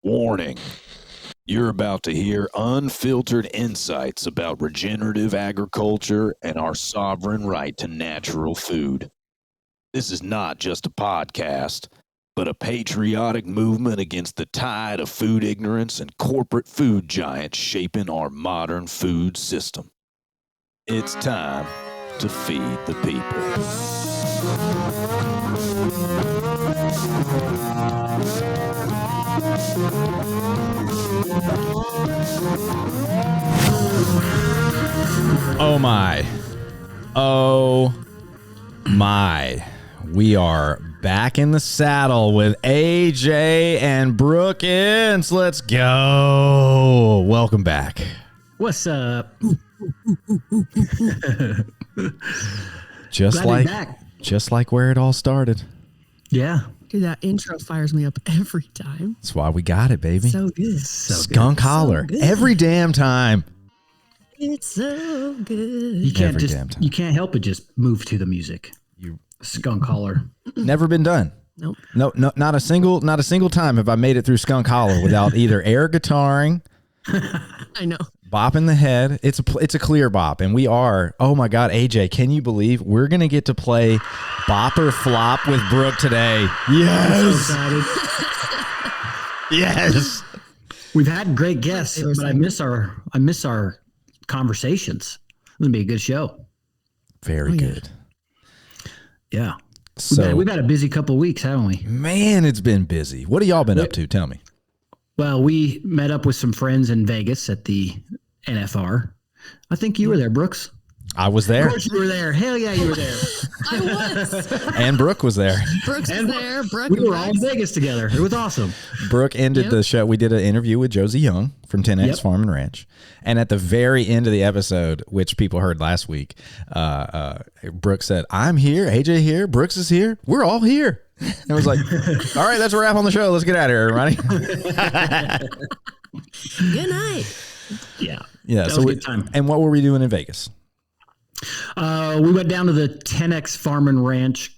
Warning. You're about to hear unfiltered insights about regenerative agriculture and our sovereign right to natural food. This is not just a podcast, but a patriotic movement against the tide of food ignorance and corporate food giants shaping our modern food system. It's time to feed the people. Oh my. Oh my. We are back in the saddle with AJ and Brooke Ence. Let's go. Welcome back. What's up? Just like where it all started. Yeah. Dude, that intro fires me up every time. That's why we got it, baby. So good. Skunk holler. So good. Every damn time. It's so good. You can't help but just move to the music. You skunk holler. Never been done. Nope. No, not a single time have I made it through skunk holler without either air guitaring, I know. bopping the head. It's a clear bop, and we are. Oh my God, AJ, can you believe we're gonna get to play bop or flop with Brooke today? Yes, So excited. yes. We've had great guests, but I miss our conversations. It's gonna be a good show. Very good. Yeah. So We've had a busy couple of weeks, haven't we? man, it's been busy. What have y'all been up to? Tell me. Well, we met up with some friends in Vegas at the NFR. I think you were there, Brooks. I was there, Of course you were there. Hell yeah, you were there. I was. and Brooke was there. Brooks was there. Brooke We were and all in Vegas together. It was awesome. Brooke ended the show. We did an interview with Josie Young from 10X Yep. Farm and Ranch. And at the very end of the episode, which people heard last week, Brooke said, I'm here, AJ here, Brooks is here. We're all here. And I was like, all right, that's a wrap on the show. Let's get out of here, everybody. Good night. Yeah. Yeah. That So was a good time. And what were we doing in Vegas? We went down to the 10X Farm and Ranch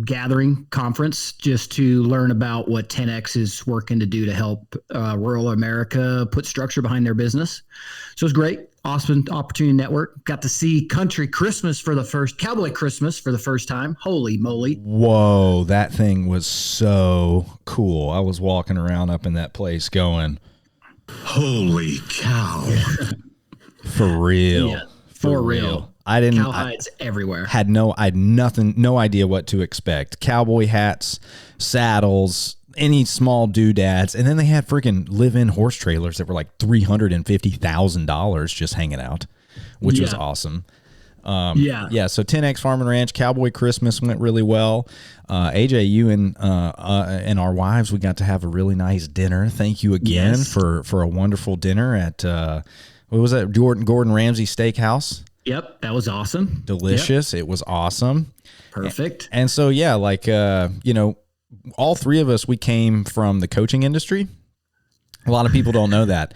gathering conference just to learn about what 10X is working to do to help rural America put structure behind their business. So it was great. Awesome opportunity network. Got to see Cowboy Christmas for the first time. Holy moly. Whoa, that thing was so cool. I was walking around up in that place going, holy cow. For real. Yeah, for real. I didn't. Cowhides everywhere. I had no idea what to expect. Cowboy hats, saddles, any small doodads, and then they had freaking live-in horse trailers that were like $350,000 just hanging out, which was awesome. Yeah. So 10X Farm and Ranch Cowboy Christmas went really well. AJ, you and our wives, we got to have a really nice dinner. Thank you again for a wonderful dinner at what was that? Gordon Ramsay Steakhouse. Yep, that was awesome. Delicious. Yep. It was awesome. Perfect. And so, yeah, like, all three of us, we came from the coaching industry. A lot of people don't know that.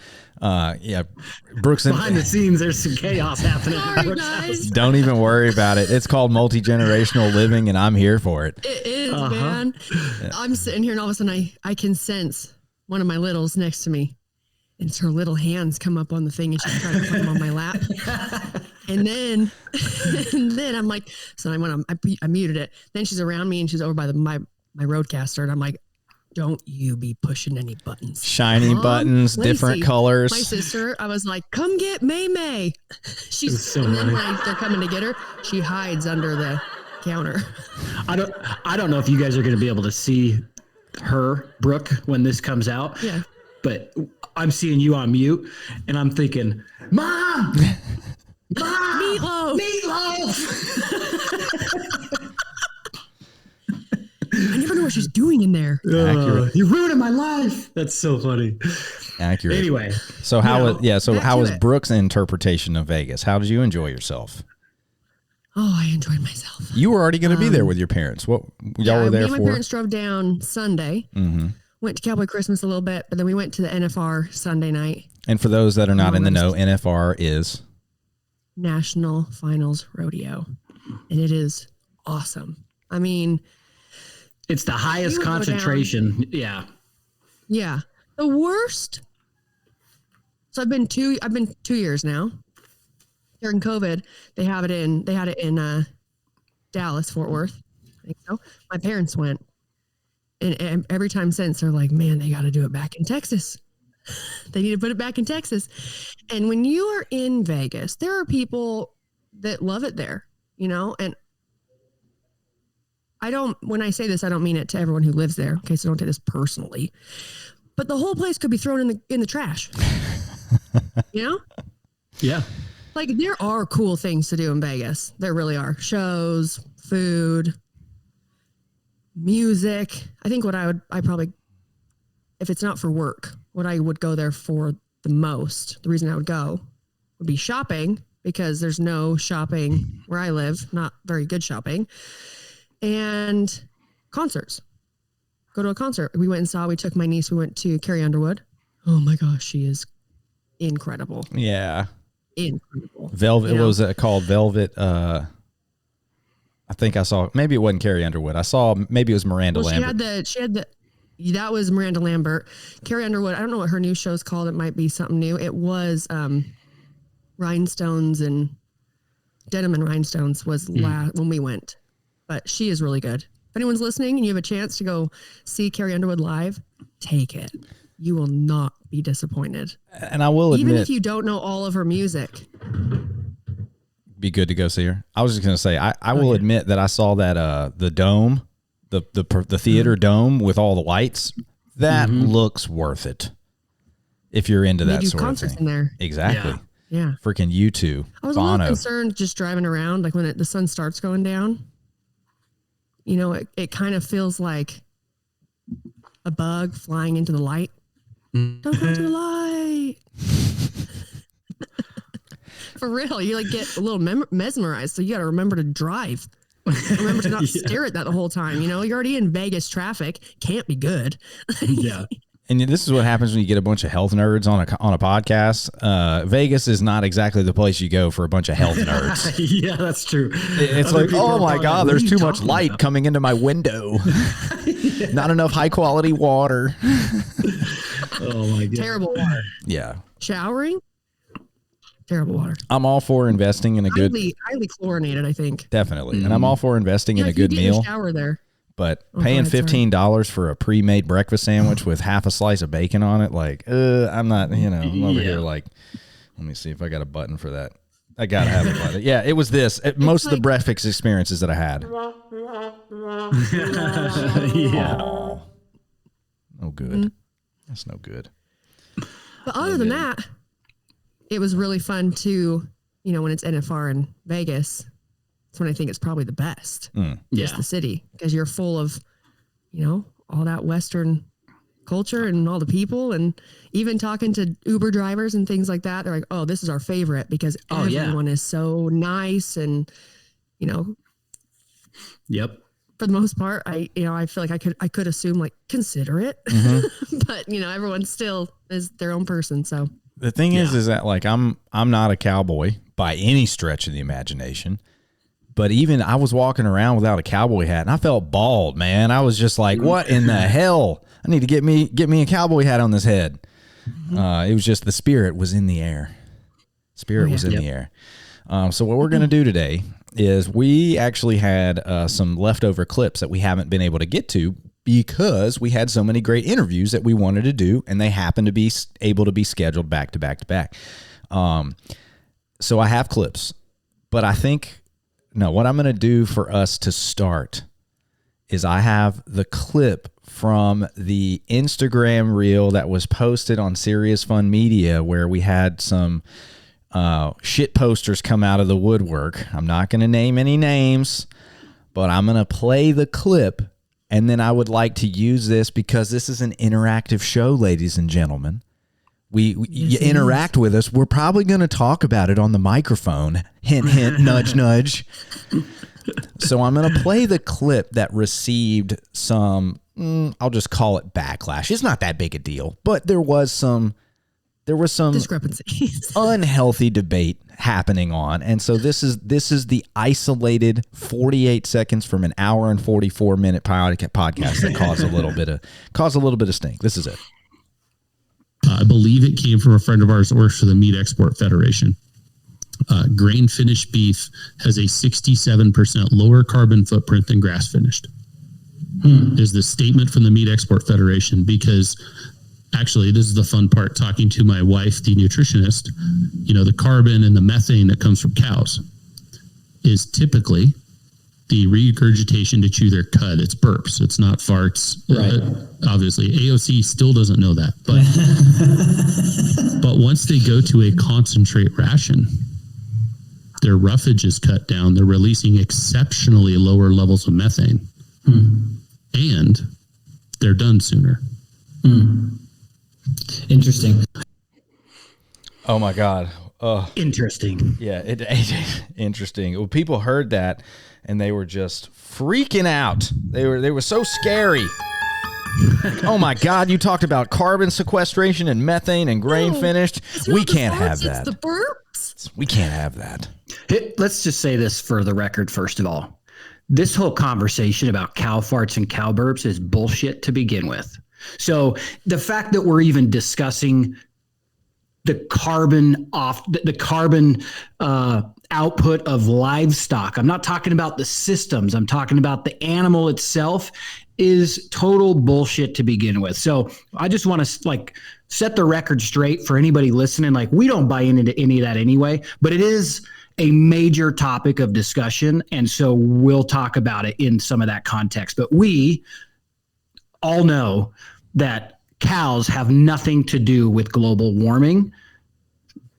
Brooks and behind the scenes, there's some chaos happening. Sorry, guys. Don't even worry about it. It's called multi-generational living, and I'm here for it. It is, man. Yeah. I'm sitting here, and all of a sudden, I can sense one of my littles next to me. And it's her little hands come up on the thing, and she's trying to put them on my lap. And then I'm like, so I muted it. Then she's around me, and she's over by my roadcaster, and I'm like, don't you be pushing any buttons. Shiny buttons, Lacey, different colors. My sister, I was like, come get May. She's so and then when they're coming to get her, she hides under the counter. I don't know if you guys are going to be able to see her, Brooke, when this comes out. Yeah. But I'm seeing you on mute, and I'm thinking, Mom! Meatloaf! I never know what she's doing in there. Accurate. You're ruining my life. That's so funny. Accurate. Anyway. So how was it. Brooke's interpretation of Vegas? How did you enjoy yourself? Oh, I enjoyed myself. You were already going to be there with your parents. What y'all were there me for? and my parents drove down Sunday. Mm-hmm. Went to Cowboy Christmas a little bit, but then we went to the NFR Sunday night. And for those that are not in the know, NFR is National Finals Rodeo, and it is awesome. I mean, it's the highest concentration. Yeah. Yeah. The worst. So I've been 2 years now. During COVID, they had it in Dallas, Fort Worth. I think so. My parents went. And every time since, they're like, man, they got to do it back in Texas. They need to put it back in Texas. And when you are in Vegas, there are people that love it there, you know? And when I say this, I don't mean it to everyone who lives there. Okay, so don't take this personally. But the whole place could be thrown in the trash. You know? Yeah. Like, there are cool things to do in Vegas. There really are. Shows, food, music. I think I probably, if it's not for work, what I would go there for the most, the reason I would go would be shopping, because there's no shopping where I live, not very good shopping, and concerts. Go to a concert. We took my niece, we went to Carrie Underwood. Oh my gosh, she is incredible. Yeah. Incredible. Velvet, You know? what was it called? Velvet, I think I saw, maybe it wasn't Carrie Underwood. I saw, maybe it was Miranda Lambert. She had the, that was Miranda Lambert. Carrie Underwood, I don't know what her new show's called. It might be something new. It was Rhinestones and Denim and Rhinestones was when we went. But she is really good. If anyone's listening and you have a chance to go see Carrie Underwood live, take it. You will not be disappointed. And I will admit, even if you don't know all of her music, be good to go see her. I was just going to say, I will admit that I saw that the dome, the theater dome with all the lights. That looks worth it if you're into that sort of thing. In there. Exactly. Yeah. Freaking U2. I was a little concerned just driving around, like when the sun starts going down. You know, it kind of feels like a bug flying into the light. Don't go to the light. For real, you like get a little mesmerized, so you got to remember to drive. Remember to not stare at that the whole time. You know, you're already in Vegas traffic. Can't be good. Yeah. And this is what happens when you get a bunch of health nerds on a podcast. Vegas is not exactly the place you go for a bunch of health nerds. Yeah, that's true. It's like, oh my God, there's too much light coming into my window. Not enough high quality water. Oh my God. Terrible water. Yeah. Showering. Terrible water. I'm all for investing in a good, highly chlorinated, I think. definitely, and I'm all for investing in a good meal. Shower there. But paying $15 for a pre-made breakfast sandwich with half a slice of bacon on it, like, I'm not, I'm over here like, let me see if I got a button for that. I gotta have a button. Yeah, it was this. Most of the breakfast experiences that I had. Yeah. No good. That's no good. But other than that, it was really fun to, when it's NFR in Vegas. That's when I think it's probably the best. Just the city, because you're full of, all that Western culture and all the people, and even talking to Uber drivers and things like that. They're like, "Oh, this is our favorite because everyone is so nice," and Yep. For the most part, I feel like I could assume like considerate, but everyone still is their own person. So the thing is that like I'm not a cowboy by any stretch of the imagination. But even I was walking around without a cowboy hat, and I felt bald, man. I was just like, "What in the hell? I need to get me a cowboy hat on this head." It was just the spirit was in the air. Was in the air. So what we're going to do today is we actually had some leftover clips that we haven't been able to get to because we had so many great interviews that we wanted to do, and they happened to be able to be scheduled back to back to back. So I have clips, but I think. No, what I'm going to do for us to start is I have the clip from the Instagram reel that was posted on Serious Fun Media where we had some shit posters come out of the woodwork. I'm not going to name any names, but I'm going to play the clip, and then I would like to use this because this is an interactive show, ladies and gentlemen. You interact with us. We're probably going to talk about it on the microphone. Hint, hint, nudge, nudge. So I'm going to play the clip that received some, I'll just call it backlash. It's not that big a deal, but there was some discrepancies, unhealthy debate happening on. And so this is the isolated 48 seconds from an hour and 44-minute podcast that caused a little bit of stink. This is it. I believe it came from a friend of ours that works for the Meat Export Federation. Grain finished beef has a 67% lower carbon footprint than grass finished. Is the statement from the Meat Export Federation, because actually this is the fun part, talking to my wife, the nutritionist, the carbon and the methane that comes from cows is typically the regurgitation to chew their cud. It's burps. It's not farts. Right. Obviously, AOC still doesn't know that. But once they go to a concentrate ration, their roughage is cut down. They're releasing exceptionally lower levels of methane. And they're done sooner. Interesting. Oh, my God. Interesting. Yeah, interesting. Well, people heard that and they were just freaking out. They were so scary. Like, oh my God, you talked about carbon sequestration and methane and grain finished. We can't have that. It's the burps. We can't have that. Let's just say this for the record, first of all. This whole conversation about cow farts and cow burps is bullshit to begin with. So the fact that we're even discussing the carbon output of livestock, I'm not talking about the systems, I'm talking about the animal itself, is total bullshit to begin with. So I just want to set the record straight for anybody listening. We don't buy into any of that anyway, but it is a major topic of discussion. And so we'll talk about it in some of that context, but we all know that cows have nothing to do with global warming,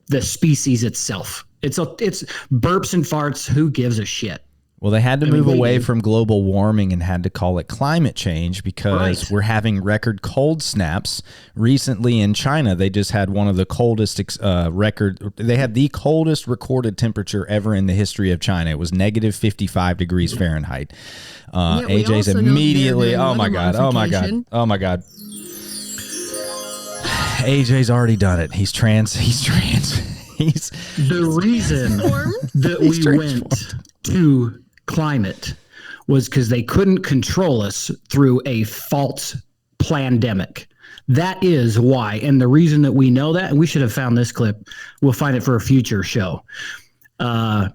the species itself. It's burps and farts. Who gives a shit? Well, they had to move away from global warming and had to call it climate change because we're having record cold snaps. Recently in China, they just had one of the coldest they had the coldest recorded temperature ever in the history of China. It was negative 55 degrees Fahrenheit. AJ's immediately, oh my God. AJ's already done it. He's trans. The reason that we went to climate was because they couldn't control us through a false pandemic. That is why. And the reason that we know that, and we should have found this clip, we'll find it for a future show. Damn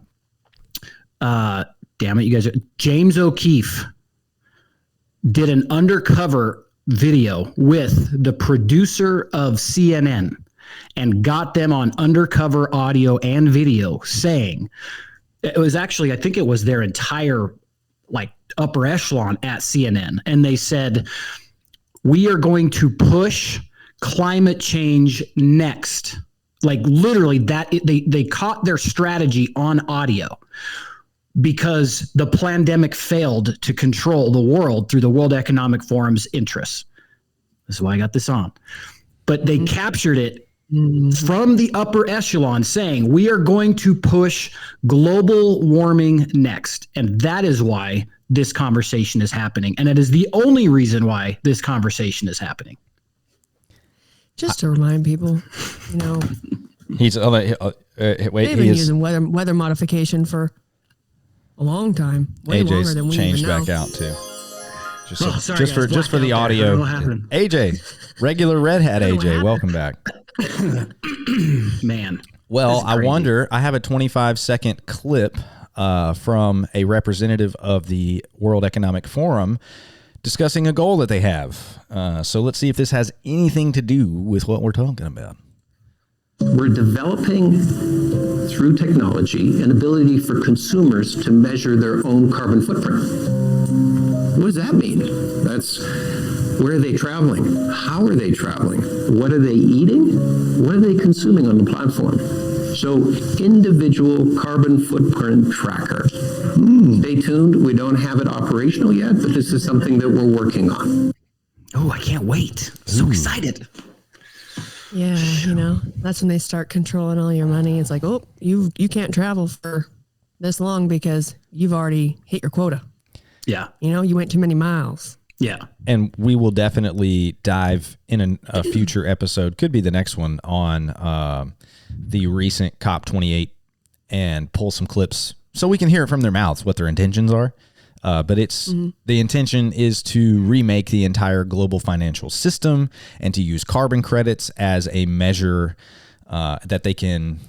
it, you guys. James O'Keefe did an undercover video with the producer of CNN and got them on undercover audio and video saying, it was actually, I think it was their entire upper echelon at CNN. And they said, we are going to push climate change next. Literally that they caught their strategy on audio because the pandemic failed to control the world through the World Economic Forum's interests. This is why I got this on. But they captured it from the upper echelon saying, we are going to push global warming next. And that is why this conversation is happening. And it is the only reason why this conversation is happening. Just to remind people, He's they've been using weather modification for a long time, way longer than we changed even know. back out too. Just for the audio. AJ, regular Red Hat AJ, welcome back. Man. Well, I wonder, I have a 25-second clip from a representative of the World Economic Forum discussing a goal that they have. So let's see if this has anything to do with what we're talking about. We're developing, through technology, an ability for consumers to measure their own carbon footprint. What does that mean? That's where are they traveling? How are they traveling? What are they eating? What are they consuming on the platform? So, individual carbon footprint tracker. Stay tuned. We don't have it operational yet, but this is something that we're working on. Oh, I can't wait. So excited. Yeah, that's when they start controlling all your money. It's like, oh, you can't travel for this long because you've already hit your quota. Yeah. You went too many miles. Yeah. And we will definitely dive in a future episode, could be the next one, on the recent COP28 and pull some clips so we can hear it from their mouths what their intentions are. But it's the intention is to remake the entire global financial system and to use carbon credits as a measure that they can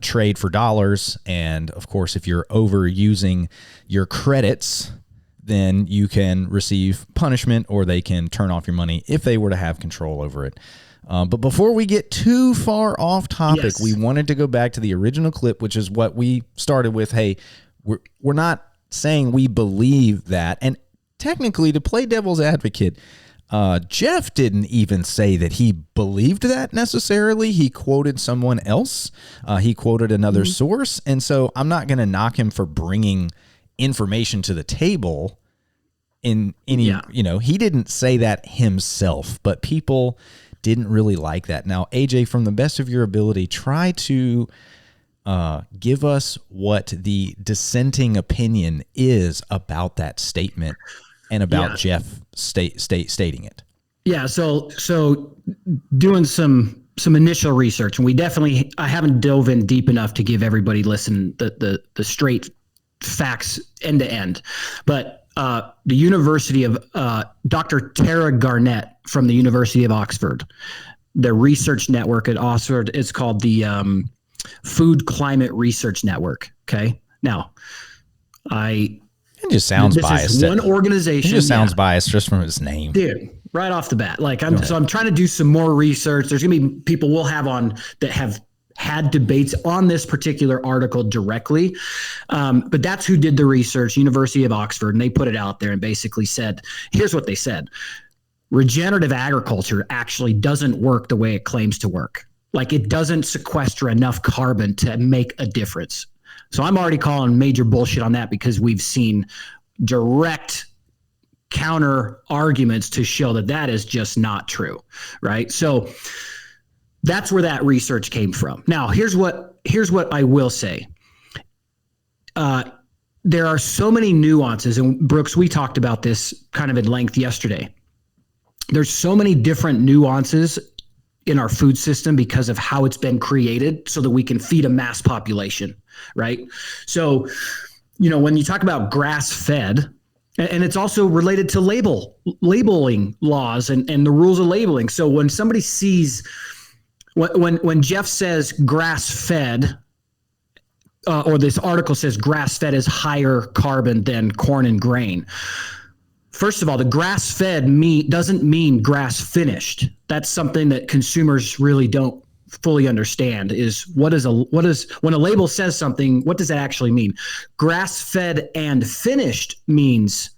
trade for dollars. And of course, if you're overusing your credits, then you can receive punishment, or they can turn off your money if they were to have control over it. But before we get too far off topic, we wanted to go back to the original clip, which is what we started with. Hey, we're not saying we believe that. And technically, to play devil's advocate, Jeff didn't even say that he believed that necessarily. He quoted someone else. He quoted another source. And so I'm not going to knock him for bringing information to the table in any, he didn't say that himself, but people didn't really like that. Now, AJ, from the best of your ability, try to give us what the dissenting opinion is about that statement and about Jeff stating it. Yeah. So doing some initial research, and I haven't dove in deep enough to give everybody the straight facts end to end, but the University of Dr. Tara Garnett from the University of Oxford, the research network at Oxford, it's called the Food Climate Research Network. Okay. Now, it just sounds biased. One organization. It just sounds biased just from its name. Dude, right off the bat. I'm trying to do some more research. There's going to be people we'll have on that have had debates on this particular article directly. But that's who did the research, University of Oxford, and they put it out there and basically said, here's what they said. Regenerative agriculture actually doesn't work the way it claims to work. Like, it doesn't sequester enough carbon to make a difference. So I'm already calling major bullshit on that, because we've seen direct counter arguments to show that is just not true, right? So that's where that research came from. Now, here's what I will say. There are so many nuances, and Brooks, we talked about this kind of in length yesterday. There's so many different nuances in our food system because of how it's been created so that we can feed a mass population, right? So, when you talk about grass-fed, and it's also related to labeling laws and the rules of labeling. So when somebody sees, when Jeff says grass-fed, or this article says grass-fed is higher carbon than corn and grain. First of all, the grass-fed doesn't mean grass-finished. That's something that consumers really don't fully understand, is when a label says something, what does that actually mean? Grass-fed and finished means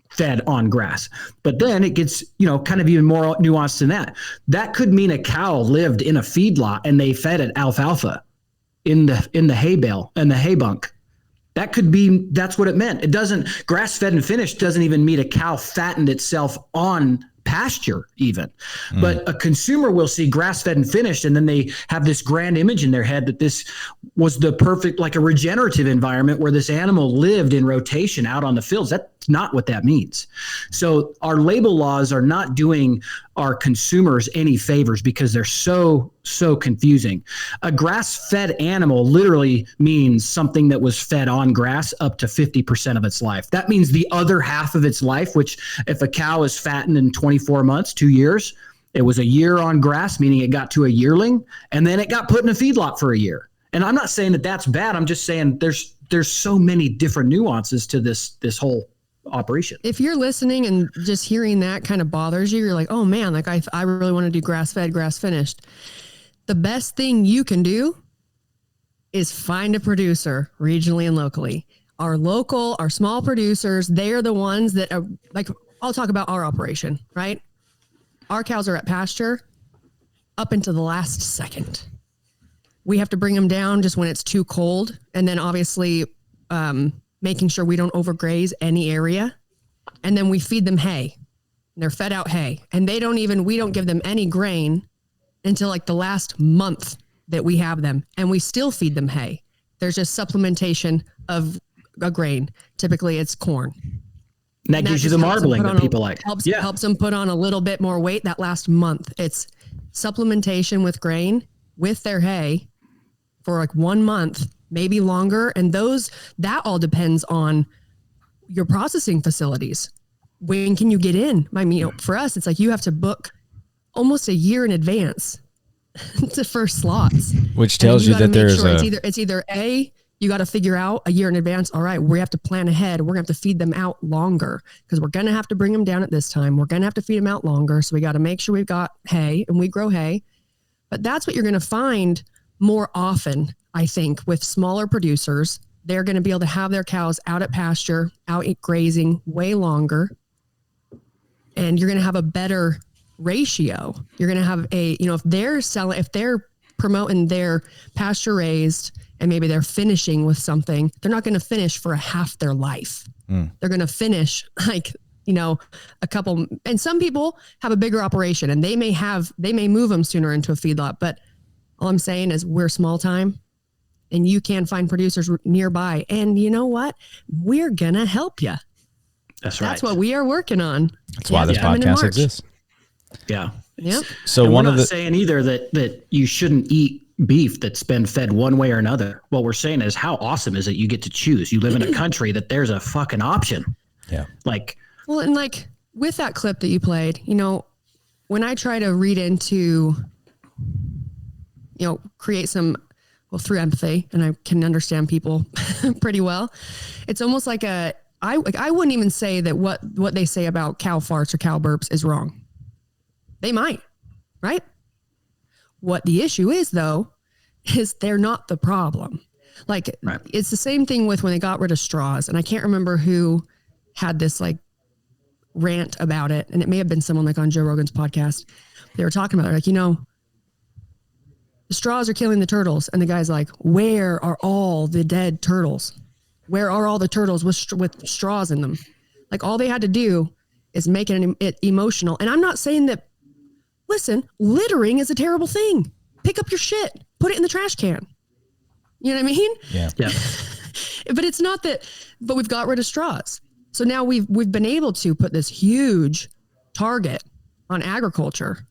fed on grass. But then it gets, kind of even more nuanced than that. That could mean a cow lived in a feedlot and they fed it alfalfa in the hay bale and the hay bunk. That's what it meant. It doesn't, grass-fed and finished doesn't even mean a cow fattened itself on pasture even. But a consumer will see grass-fed and finished, and then they have this grand image in their head that this was the perfect, like a regenerative environment where this animal lived in rotation out on the fields. That's not what that means. So our label laws are not doing our consumers any favors because they're so confusing. A grass-fed animal literally means something that was fed on grass up to 50% of its life. That means the other half of its life, which if a cow is fattened in 24 months, 2 years, it was a year on grass, meaning it got to a yearling, and then it got put in a feedlot for a year. And I'm not saying that that's bad. I'm just saying there's so many different nuances to this whole operation. If you're listening and just hearing that kind of bothers you, you're like, oh man, like I really want to do grass-fed, grass-finished. The best thing you can do is find a producer regionally and locally. Our small producers, they're the ones that are, like, I'll talk about our operation, right? Our cows are at pasture up until the last second. We have to bring them down just when it's too cold. And then obviously making sure we don't overgraze any area. And then we feed them hay. They're fed out hay. And we don't give them any grain until like the last month that we have them. And we still feed them hay. There's just supplementation of a grain. Typically it's corn. And that gives you the marbling that people like. Helps them put on a little bit more weight that last month. It's supplementation with grain with their hay for like 1 month, maybe longer. And that all depends on your processing facilities. When can you get in? I mean, for us, it's like you have to book almost a year in advance to first slots, which tells you that there's it's either A, you got to figure out a year in advance. All right, we have to plan ahead. We're going to have to feed them out longer because we're going to have to bring them down at this time. We're going to have to feed them out longer. So we got to make sure we've got hay and we grow hay. But that's what you're going to find more often, I think, with smaller producers. They're going to be able to have their cows out at pasture, out grazing way longer. And you're going to have a better ratio. You're going to have if they're promoting their pasture raised and maybe they're finishing with something, they're not going to finish for half their life. They're going to finish a couple, and some people have a bigger operation and they may move them sooner into a feedlot. But all I'm saying is we're small time and you can find producers nearby. And you know what? We're going to help you. That's right. That's what we are working on. That's why this podcast exists. Yeah. Yep. So and one we're of not saying either that you shouldn't eat beef that's been fed one way or another. What we're saying is how awesome is it you get to choose. You live in a country that there's a fucking option. Yeah. Well, and with that clip that you played, when I try to read into, create some, through empathy, and I can understand people pretty well. It's almost like I wouldn't even say that what they say about cow farts or cow burps is wrong. They might, right? What the issue is, though, is they're not the problem. Right. It's the same thing with when they got rid of straws. And I can't remember who had this rant about it. And it may have been someone on Joe Rogan's podcast. They were talking about it, the straws are killing the turtles. And the guy's like, where are all the dead turtles? Where are all the turtles with straws in them? All they had to do is make it emotional. And I'm not saying that, listen, littering is a terrible thing. Pick up your shit, put it in the trash can. You know what I mean? Yeah. But it's not that, but we've got rid of straws. So now we've been able to put this huge target on agriculture,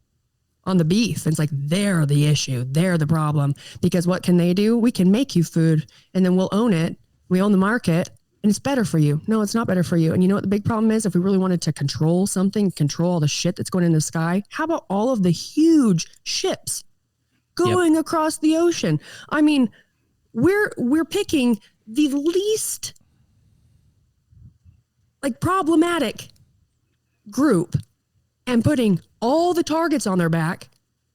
on the beef. It's they're the issue. They're the problem. Because what can they do? We can make you food and then we'll own it. We own the market and it's better for you. No, it's not better for you. And you know what the big problem is? If we really wanted to control something, control all the shit that's going in the sky, how about all of the huge ships going across the ocean? I mean, we're picking the least problematic group and putting all the targets on their back,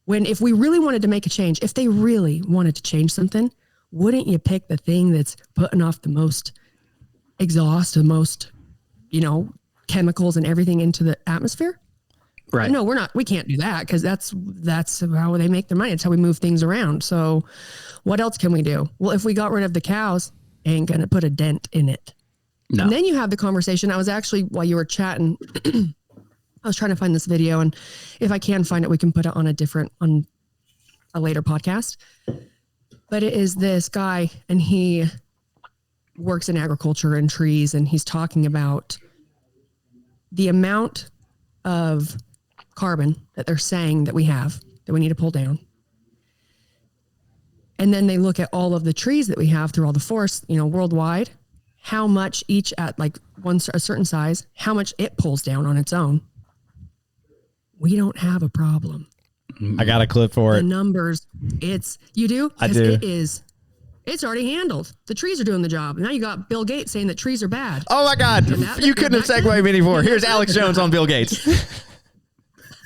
when if we really wanted to make a change, if they really wanted to change something, wouldn't you pick the thing that's putting off the most exhaust, the most, chemicals and everything into the atmosphere? Right. No, we can't do that because that's how they make their money. It's how we move things around. So what else can we do? Well, if we got rid of the cows, ain't going to put a dent in it. No. And then you have the conversation. I was actually, while you were chatting, I was trying to find this video, and if I can find it, we can put it on a later podcast. But it is this guy, and he works in agriculture and trees, and he's talking about the amount of carbon that they're saying that we have, that we need to pull down. And then they look at all of the trees that we have through all the forests, worldwide, how much each at a certain size, how much it pulls down on its own. We don't have a problem. I got a clip for it. The numbers, you do? I do. It's already handled. The trees are doing the job. Now you got Bill Gates saying that trees are bad. Oh my God. You couldn't have segued me anymore. Here's Alex Jones on Bill Gates.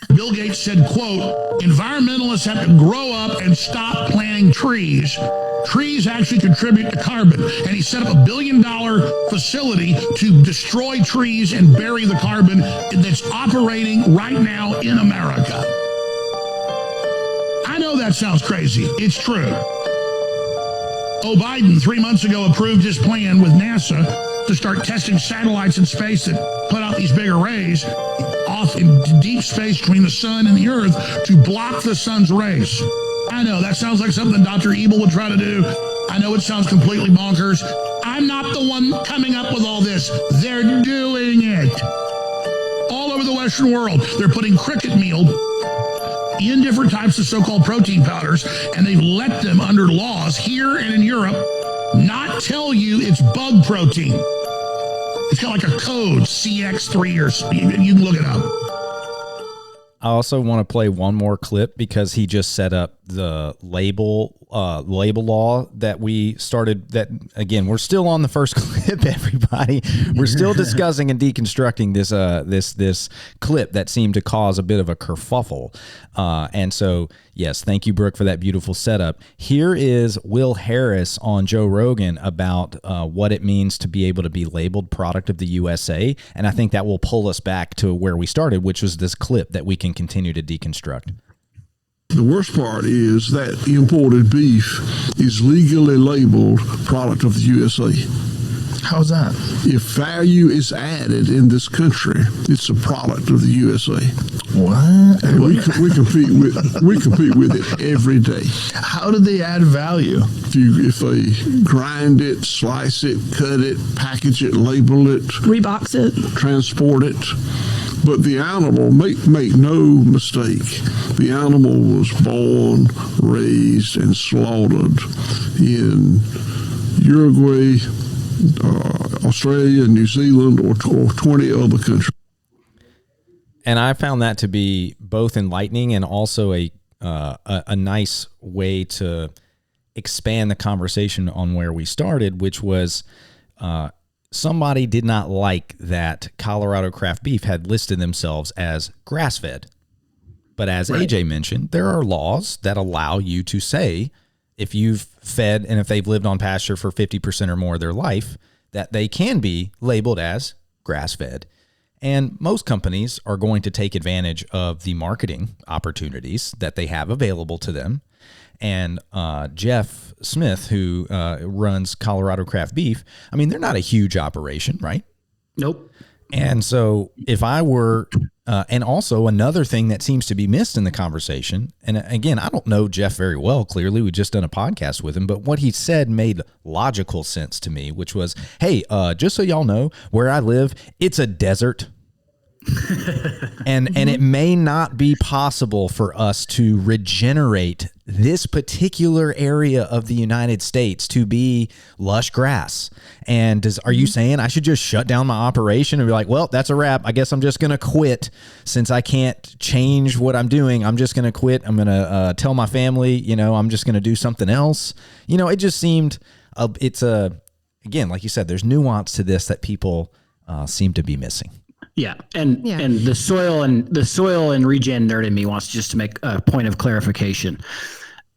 Bill Gates said, quote, environmentalists have to grow up and stop planting trees. Trees actually contribute to carbon. And he set up $1 billion facility to destroy trees and bury the carbon that's operating right now in America. I know that sounds crazy. It's true. Biden 3 months ago approved his plan with NASA to start testing satellites in space that put out these big arrays off in deep space between the sun and the earth to block the sun's rays. I know that sounds like something Dr. Evil would try to do. I know it sounds completely bonkers. I'm not the one coming up with all this. They're doing it. All over the Western world, they're putting cricket meal in different types of so-called protein powders, and they've let them under laws here and in Europe not tell you it's bug protein. It's got like a code, CX3 or you can look it up. I also want to play one more clip because he just set up the label law that we started. That again, we're still on the first clip, everybody. We're still discussing and deconstructing this clip that seemed to cause a bit of a kerfuffle. And so, yes, thank you, Brooke, for that beautiful setup. Here is Will Harris on Joe Rogan about what it means to be able to be labeled product of the USA. And I think that will pull us back to where we started, which was this clip that we can continue to deconstruct. The worst part is that imported beef is legally labeled product of the USA. How's that? If value is added in this country, it's a product of the USA. What? And we compete with it every day. How do they add value? If they grind it, slice it, cut it, package it, label it, rebox it, transport it. But the animal, make no mistake, the animal was born, raised, and slaughtered in Uruguay, Australia, New Zealand, or 20 other countries. And I found that to be both enlightening and also a nice way to expand the conversation on where we started, which was somebody did not like that Colorado Craft Beef had listed themselves as grass-fed. But as AJ mentioned, there are laws that allow you to say if you've fed and if they've lived on pasture for 50% or more of their life, that they can be labeled as grass-fed. And most companies are going to take advantage of the marketing opportunities that they have available to them. And Jeff Smith, who runs Colorado Craft Beef, I mean, they're not a huge operation, right? Nope. And so if I were, and also another thing that seems to be missed in the conversation, and again, I don't know Jeff very well, clearly, we just done a podcast with him, but what he said made logical sense to me, which was, hey, just so y'all know, where I live, it's a desert. and it may not be possible for us to regenerate this particular area of the United States to be lush grass. And are you saying I should just shut down my operation and be like, well, that's a wrap. I guess I'm just going to quit since I can't change what I'm doing. I'm just going to quit. I'm going to tell my family, I'm just going to do something else. It just seemed again, like you said, there's nuance to this that people seem to be missing. Yeah. And the soil and regen nerd in me wants just to make a point of clarification.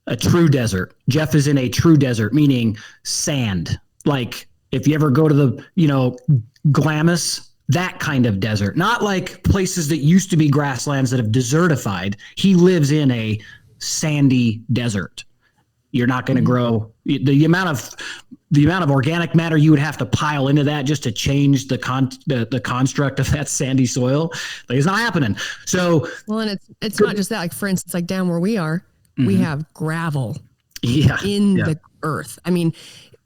A true desert. Jeff is in a true desert, meaning sand. Like if you ever go to the, Glamis, that kind of desert, not like places that used to be grasslands that have desertified. He lives in a sandy desert. You're not going to grow the amount of organic matter you would have to pile into that just to change the construct of that sandy soil. Like, it's not happening. So, well, and it's not just that. Like, for instance, like down where we are, we have gravel in the earth. I mean,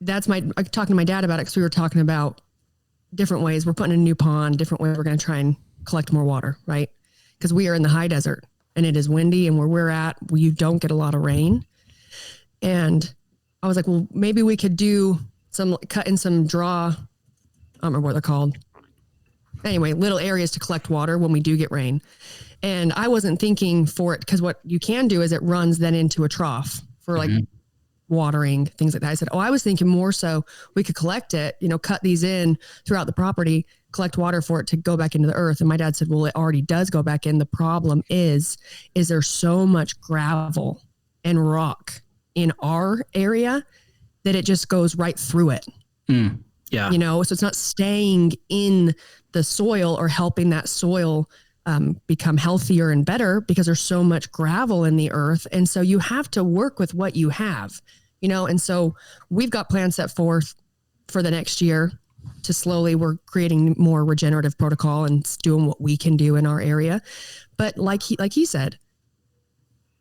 I'm talking to my dad about it because we were talking about different ways. We're putting in a new pond, different ways we're going to try and collect more water, right? Because we are in the high desert and it is windy, and where we're at, you don't get a lot of rain. And I was like, well, maybe we could do cut in some draw. I don't remember what they're called. Anyway, little areas to collect water when we do get rain. And I wasn't thinking for it, because what you can do is it runs then into a trough for like watering, things like that. I said, I was thinking more so we could collect it, cut these in throughout the property, collect water for it to go back into the earth. And my dad said, well, it already does go back in. The problem is there's so much gravel and rock in our area that it just goes right through it. Yeah. So it's not staying in the soil or helping that soil become healthier and better, because there's so much gravel in the earth. And so you have to work with what you have, and so we've got plans set forth for the next year to slowly, we're creating more regenerative protocol and doing what we can do in our area. But like he said,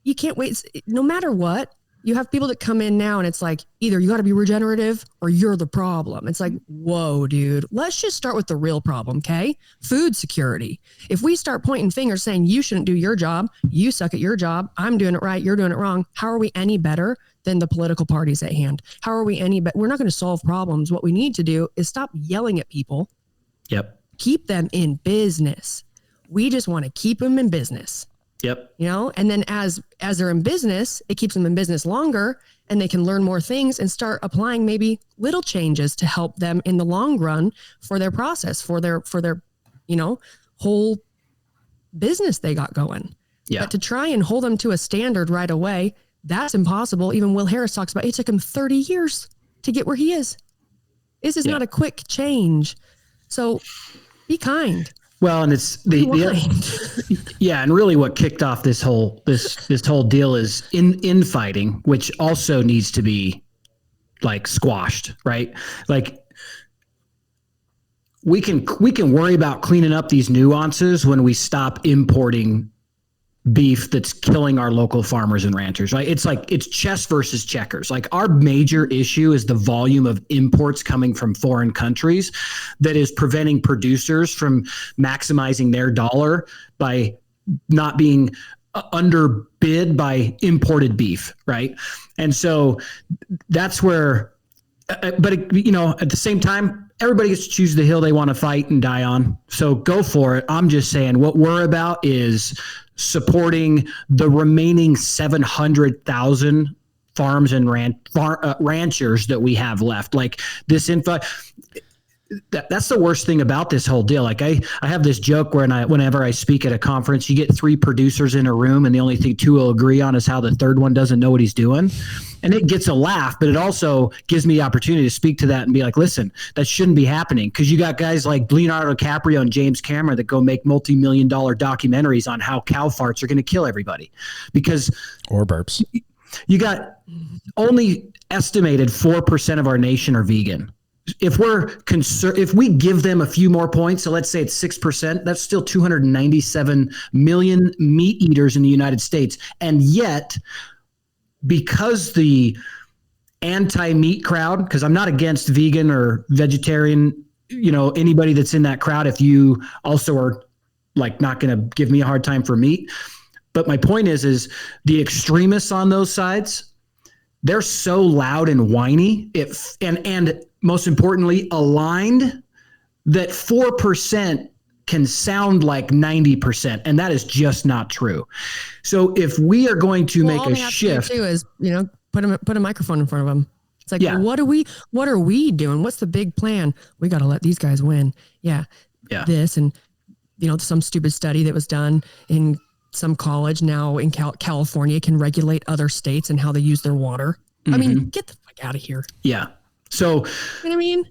you can't wait. No matter what, you have people that come in now and it's like, either you got to be regenerative or you're the problem. It's like, whoa, dude, let's just start with the real problem. Okay. Food security. If we start pointing fingers saying you shouldn't do your job, you suck at your job, I'm doing it right, you're doing it wrong, how are we any better than the political parties at hand? How are we any better? We're not going to solve problems. What we need to do is stop yelling at people Yep. Keep them in business. We just want to keep them in business. Yep. And then as they're in business, it keeps them in business longer, and they can learn more things and start applying maybe little changes to help them in the long run for their process, for their whole business they got going. Yeah. But to try and hold them to a standard right away, that's impossible. Even Will Harris talks about it took him 30 years to get where he is. This is not a quick change. So be kind. Well, and it's and really what kicked off this whole deal is infighting, which also needs to be like squashed, right? Like we can worry about cleaning up these nuances when we stop importing beef that's killing our local farmers and ranchers, right? It's chess versus checkers. Like our major issue is the volume of imports coming from foreign countries that is preventing producers from maximizing their dollar by not being underbid by imported beef, right? And so that's where, but at the same time, everybody gets to choose the hill they want to fight and die on. So go for it. I'm just saying what we're about is supporting the remaining 700,000 farms and ranchers that we have left. Like this info, that's the worst thing about this whole deal. Like I have this joke whenever I speak at a conference, you get 3 producers in a room and the only thing 2 will agree on is how the third one doesn't know what he's doing. And it gets a laugh, but it also gives me the opportunity to speak to that and be like, listen, that shouldn't be happening. Because you got guys like Leonardo DiCaprio and James Cameron that go make multi-million-dollar documentaries on how cow farts are going to kill everybody. Or burps. You got only estimated 4% of our nation are vegan. If we give them a few more points, so let's say it's 6%, that's still 297 million meat eaters in the United States. And yet, because the anti-meat crowd, because I'm not against vegan or vegetarian, anybody that's in that crowd, if you also are like not going to give me a hard time for meat. But my point is the extremists on those sides, they're so loud and whiny, and most importantly, aligned, that 4% can sound like 90%, and that is just not true. So if we are going to make a shift, to do is put a microphone in front of them. It's like, well, what are we doing? What's the big plan? We got to let these guys win. Yeah. This and some stupid study that was done in some college now in California can regulate other states and how they use their water. Mm-hmm. I mean, get the fuck out of here. Yeah. So you know what I mean?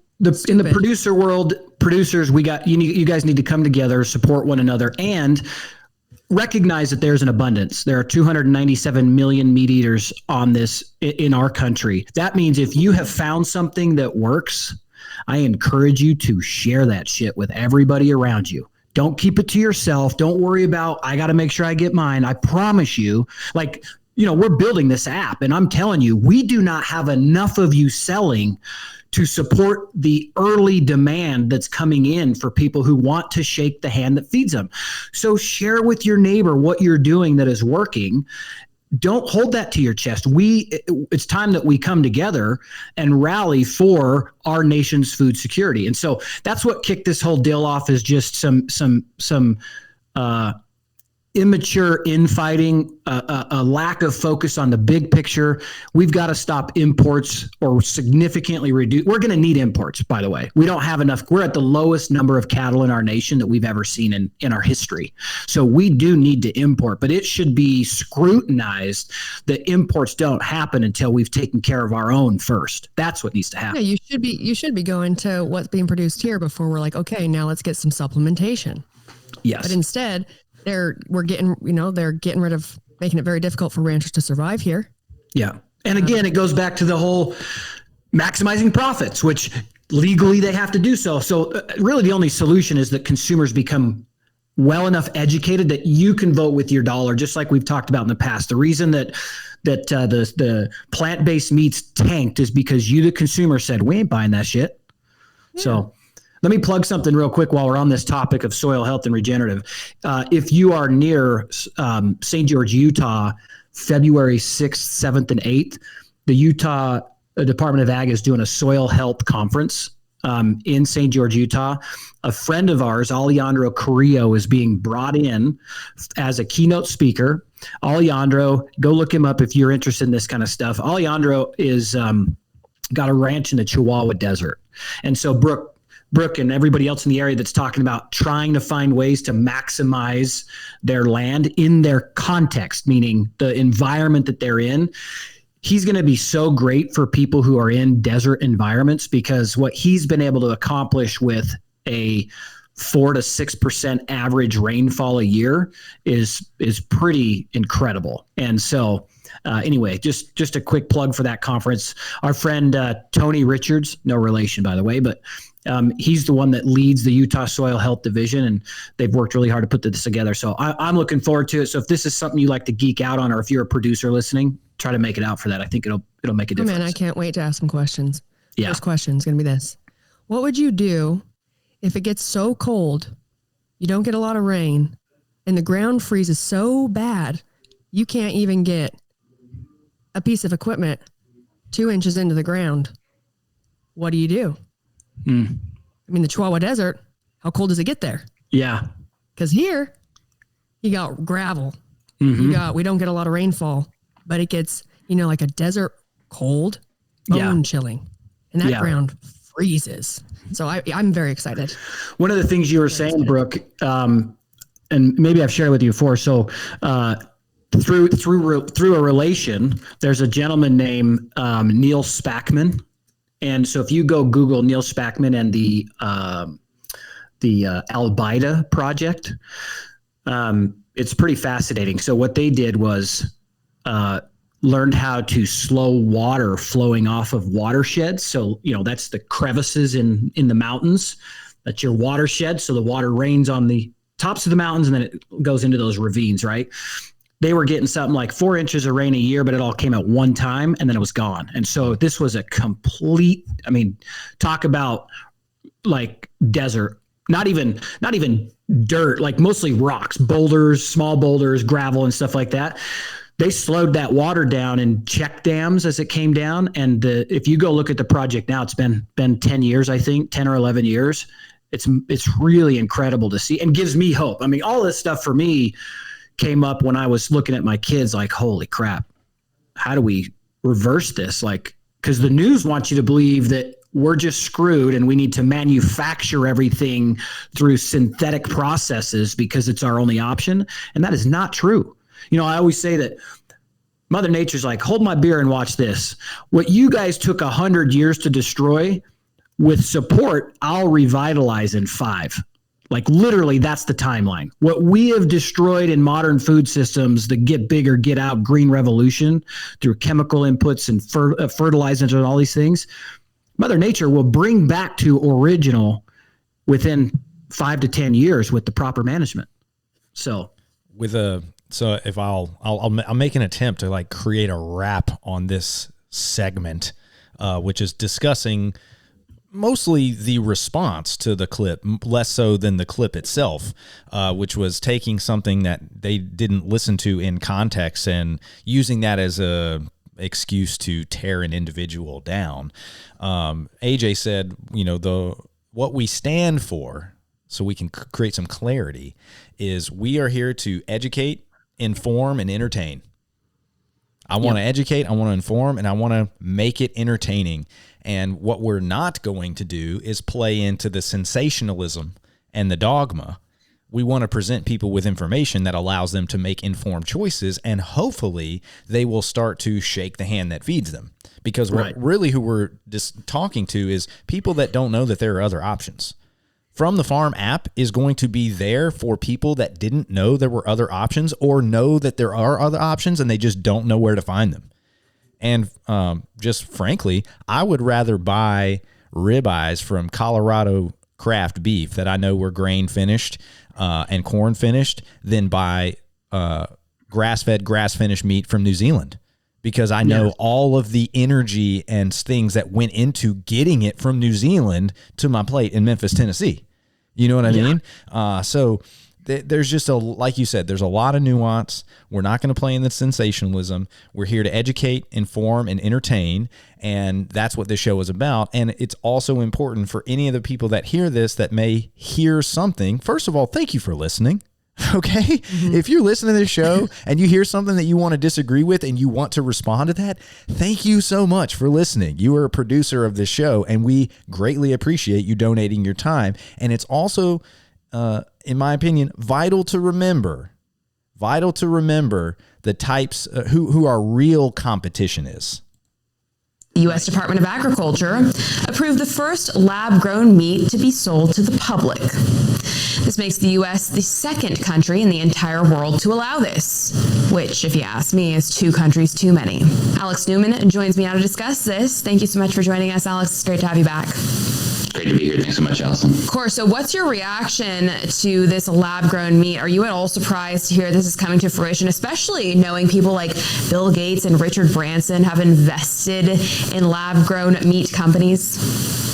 In the producer world, producers, you guys need to come together, support one another, and recognize that there's an abundance. There are 297 million meat eaters on this in our country. That means if you have found something that works, I encourage you to share that shit with everybody around you. Don't keep it to yourself. Don't worry about, I got to make sure I get mine. I promise you, we're building this app, and I'm telling you, we do not have enough of you selling to support the early demand that's coming in for people who want to shake the hand that feeds them. So share with your neighbor what you're doing that is working. Don't hold that to your chest. It's time that we come together and rally for our nation's food security. And so that's what kicked this whole deal off, is just some immature infighting, a lack of focus on the big picture. We've got to stop imports or significantly reduce. We're going to need imports, by the way. We don't have enough. We're at the lowest number of cattle in our nation that we've ever seen in our history. So we do need to import, but it should be scrutinized that imports don't happen until we've taken care of our own first. That's what needs to happen. Yeah, you should be going to what's being produced here before we're like, okay, now let's get some supplementation. Yes. But instead, they're getting rid of making it very difficult for ranchers to survive here. Yeah. And again, it goes back to the whole maximizing profits, which legally they have to do so. So really the only solution is that consumers become well enough educated that you can vote with your dollar, just like we've talked about in the past. The reason that the plant-based meats tanked is because you, the consumer, said, we ain't buying that shit. Yeah. So let me plug something real quick while we're on this topic of soil health and regenerative. If you are near St. George, Utah, February 6th, 7th, and 8th, the Utah Department of Ag is doing a soil health conference. in St. George, Utah. A friend of ours, Alejandro Carrillo, is being brought in as a keynote speaker. Alejandro, go look him up if you're interested in this kind of stuff. Alejandro is got a ranch in the Chihuahua Desert. And so Brooke and everybody else in the area that's talking about trying to find ways to maximize their land in their context, meaning the environment that they're in. He's going to be so great for people who are in desert environments, because what he's been able to accomplish with a 4 to 6% average rainfall a year is pretty incredible. And so anyway, just a quick plug for that conference. Our friend Tony Richards, no relation by the way, but he's the one that leads the Utah Soil Health Division, and they've worked really hard to put this together. So I'm looking forward to it. So if this is something you like to geek out on, or if you're a producer listening, try to make it out for that. I think it'll make a difference. Oh man, I can't wait to ask some questions. Yeah. First question is going to be this. What would you do if it gets so cold, you don't get a lot of rain, and the ground freezes so bad, you can't even get a piece of equipment 2 inches into the ground? What do you do? I mean, the Chihuahua Desert, how cold does it get there? Yeah. Because here, you got gravel. We don't get a lot of rainfall, but it gets, like a desert cold, bone chilling. And that ground freezes. So I'm very excited. One of the things you were saying, Brooke, and maybe I've shared it with you before. So through a relation, there's a gentleman named Neil Spackman. And so if you go Google Neil Spackman and the Albeida project, it's pretty fascinating. So what they did was learned how to slow water flowing off of watersheds. So, that's the crevices in the mountains. That's your watershed. So the water rains on the tops of the mountains and then it goes into those ravines, right? They were getting something like 4 inches of rain a year, but it all came at one time and then it was gone. And so this was a complete, talk about like desert, not even dirt, like mostly rocks, boulders, small boulders, gravel and stuff like that. They slowed that water down in check dams as it came down. And if you go look at the project now, it's been 10 years, I think, 10 or 11 years. It's really incredible to see and gives me hope. All this stuff for me came up when I was looking at my kids like, holy crap, how do we reverse this? Like, because the news wants you to believe that we're just screwed and we need to manufacture everything through synthetic processes because it's our only option. And that is not true. I always say that Mother Nature's like, hold my beer and watch this. What you guys took 100 years to destroy, with support, I'll revitalize in 5. Like literally, that's the timeline. What we have destroyed in modern food systems, the get bigger, get out green revolution through chemical inputs and fertilizers and all these things, Mother Nature will bring back to original within 5 to 10 years with the proper management. So if I'll make an attempt to like create a wrap on this segment, which is discussing mostly the response to the clip, less so than the clip itself, which was taking something that they didn't listen to in context and using that as a excuse to tear an individual down. AJ said, what we stand for, so we can create some clarity, is we are here to educate, inform, and entertain. I want to educate, I want to inform, and I want to make it entertaining. And what we're not going to do is play into the sensationalism and the dogma. We want to present people with information that allows them to make informed choices, and hopefully they will start to shake the hand that feeds them. Because who we're just talking to is people that don't know that there are other options. From the Farm app is going to be there for people that didn't know there were other options, or know that there are other options and they just don't know where to find them. And just frankly, I would rather buy ribeyes from Colorado craft beef that I know were grain finished and corn finished than buy grass-fed, grass-finished meat from New Zealand, because I know all of the energy and things that went into getting it from New Zealand to my plate in Memphis, Tennessee. You know what I mean? So there's just like you said, there's a lot of nuance. We're not going to play in the sensationalism. We're here to educate, inform, and entertain. And that's what this show is about. And it's also important for any of the people that hear this that may hear something. First of all, thank you for listening. Okay. Mm-hmm. If you're listening to this show and you hear something that you want to disagree with and you want to respond to that, thank you so much for listening. You are a producer of this show and we greatly appreciate you donating your time. And it's also, in my opinion, vital to remember the types who our real competition is. The U.S. Department of Agriculture approved the first lab-grown meat to be sold to the public. This makes the U.S. the second country in the entire world to allow this, which, if you ask me, is 2 countries too many. Alex Newman joins me now to discuss this. Thank you so much for joining us, Alex. It's great to have you back. Great to be here. Thanks so much, Allison. Of course. So what's your reaction to this lab-grown meat? Are you at all surprised to hear this is coming to fruition, especially knowing people like Bill Gates and Richard Branson have invested in lab-grown meat companies?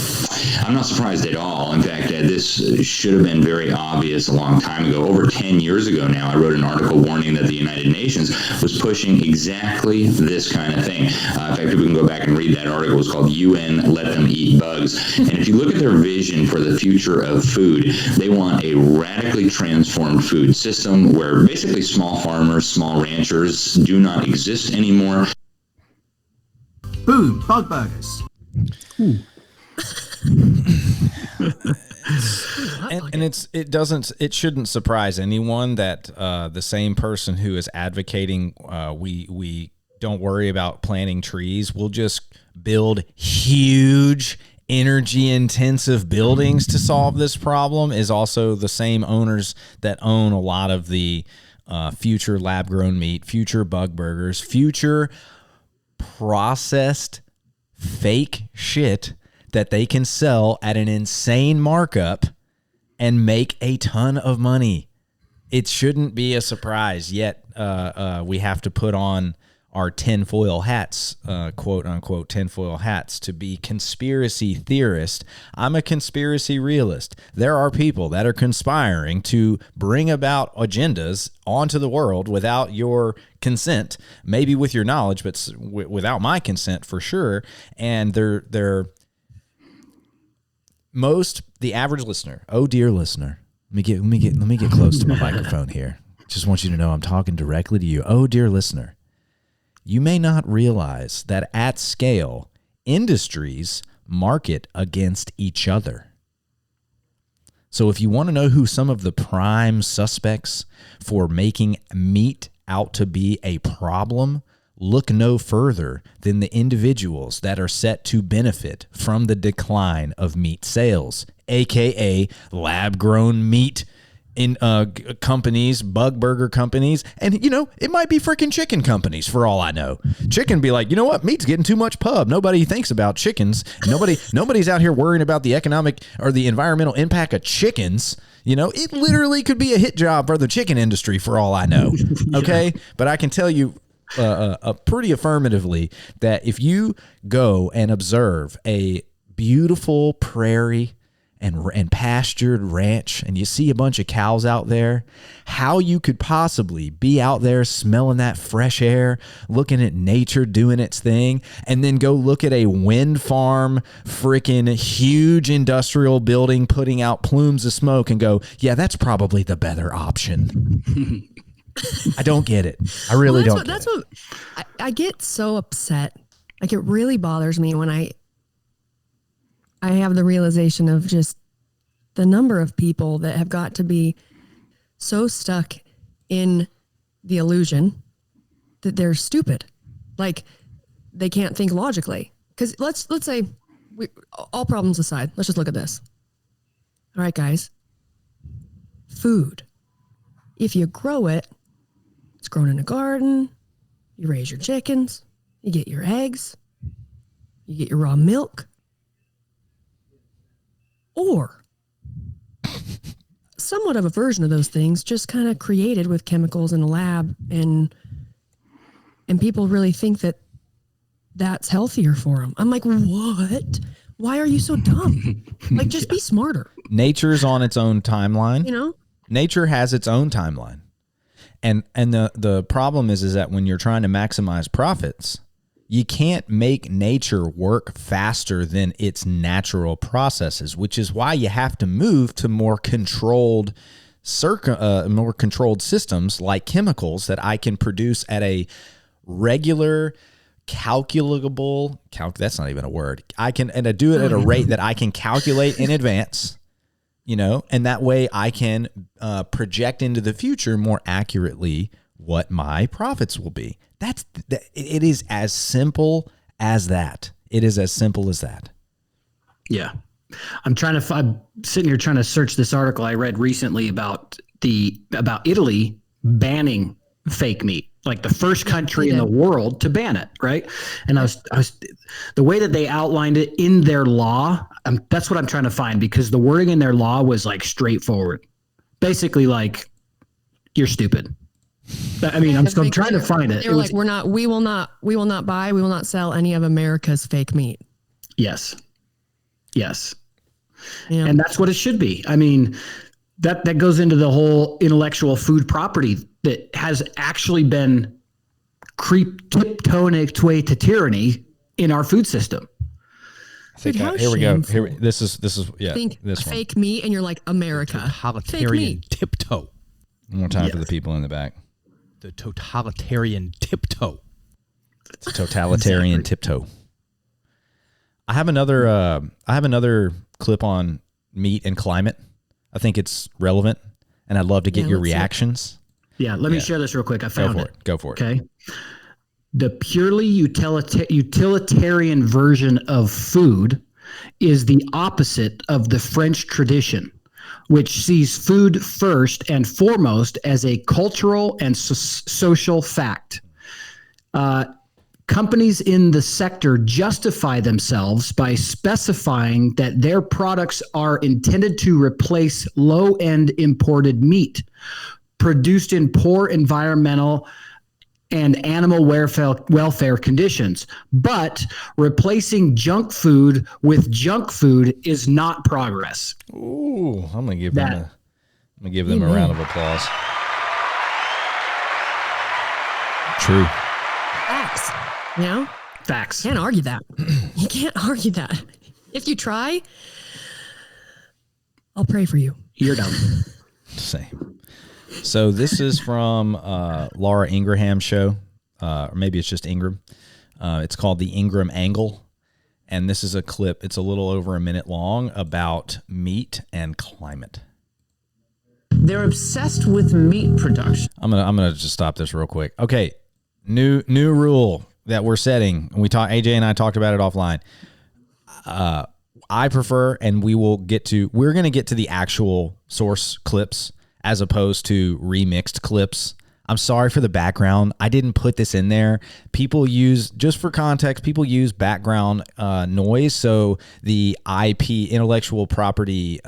I'm not surprised at all. In fact, this should have been very obvious a long time ago. Over 10 years ago now, I wrote an article warning that the United Nations was pushing exactly this kind of thing. In fact, people can go back and read that article. It's called UN Let Them Eat Bugs. And if you look at their vision for the future of food, they want a radically transformed food system where basically small farmers, small ranchers do not exist anymore. Boom, bug burgers. and it shouldn't surprise anyone that the same person who is advocating we don't worry about planting trees will just build huge energy intensive buildings to solve this problem is also the same owners that own a lot of the future lab grown meat, future bug burgers, future processed fake shit that they can sell at an insane markup and make a ton of money. It shouldn't be a surprise, yet we have to put on our tinfoil hats, quote unquote tinfoil hats, to be conspiracy theorist. I'm a conspiracy realist. There are people that are conspiring to bring about agendas onto the world without your consent, maybe with your knowledge, but without my consent for sure. And they're the average listener. Oh, dear listener, let me get close to my microphone here. Just want you to know I'm talking directly to you. Oh, dear listener, you may not realize that at scale, industries market against each other. So if you want to know who some of the prime suspects for making meat out to be a problem, look no further than the individuals that are set to benefit from the decline of meat sales, aka lab-grown meat in companies, bug burger companies, and it might be freaking chicken companies for all I know. Chicken be like, you know what, meat's getting too much pub. Nobody thinks about chickens. Nobody's out here worrying about the economic or the environmental impact of chickens. It literally could be a hit job for the chicken industry for all I know. Okay, but I can tell you pretty affirmatively that if you go and observe a beautiful prairie and pastured ranch and you see a bunch of cows out there, how you could possibly be out there smelling that fresh air, looking at nature doing its thing, and then go look at a wind farm, freaking huge industrial building putting out plumes of smoke and go, yeah, that's probably the better option. I don't get it. I really don't. That's what I get so upset. Like, it really bothers me when I have the realization of just the number of people that have got to be so stuck in the illusion that they're stupid. Like, they can't think logically. Because let's say, all problems aside, let's just look at this. All right, guys. Food. If you grow it, it's grown in a garden. You raise your chickens. You get your eggs. You get your raw milk. Or somewhat of a version of those things, just kind of created with chemicals in a lab, and people really think that that's healthier for them. I'm like, what? Why are you so dumb? Like, just be smarter. Nature's on its own timeline. Nature has its own timeline. And the problem is that when you're trying to maximize profits, you can't make nature work faster than its natural processes, which is why you have to move to more controlled systems like chemicals that I can produce at a regular, calculable. That's not even a word. I do it at a rate that I can calculate in advance. And that way I can project into the future more accurately what my profits will be. It is as simple as that. It is as simple as that. Yeah. I'm sitting here trying to search this article I read recently about Italy banning fake meat, like the first country in the world to ban it. Right. And I was the way that they outlined it in their law. That's what I'm trying to find, because the wording in their law was like straightforward, basically like, you're stupid. I mean, I'm trying to find it. They were like, we will not sell any of America's fake meat. Yes. Yes. Yeah. And that's what it should be. I mean, that goes into the whole intellectual food property that has actually been tiptoeing its way to tyranny in our food system. Here we go. This is Think this fake meat, and you're like, America. Totalitarian tiptoe. One more time for the people in the back. The totalitarian tiptoe. It's a totalitarian tiptoe. I have another clip on meat and climate. I think it's relevant, and I'd love to get your reactions. Yeah, let me share this real quick. I found it. Go for it. Okay. The purely utilitarian version of food is the opposite of the French tradition, which sees food first and foremost as a cultural and social fact. Companies in the sector justify themselves by specifying that their products are intended to replace low-end imported meat produced in poor environmental and animal welfare conditions. But replacing junk food with junk food is not progress. Ooh, I'm gonna give them a round of applause. True. Facts. Facts. Can't argue that. You can't argue that. If you try, I'll pray for you. You're done. Same. So this is from Laura Ingram's show, or maybe it's just Ingram. It's called The Ingram Angle, and this is a clip. It's a little over a minute long about meat and climate. They're obsessed with meat production. I'm gonna just stop this real quick. Okay, new rule that we're setting. AJ and I talked about it offline. I prefer, and we're going to get to the actual source clips as opposed to remixed clips. I'm sorry for the background. I didn't put this in there. Just for context, people use background noise. So the IP, intellectual property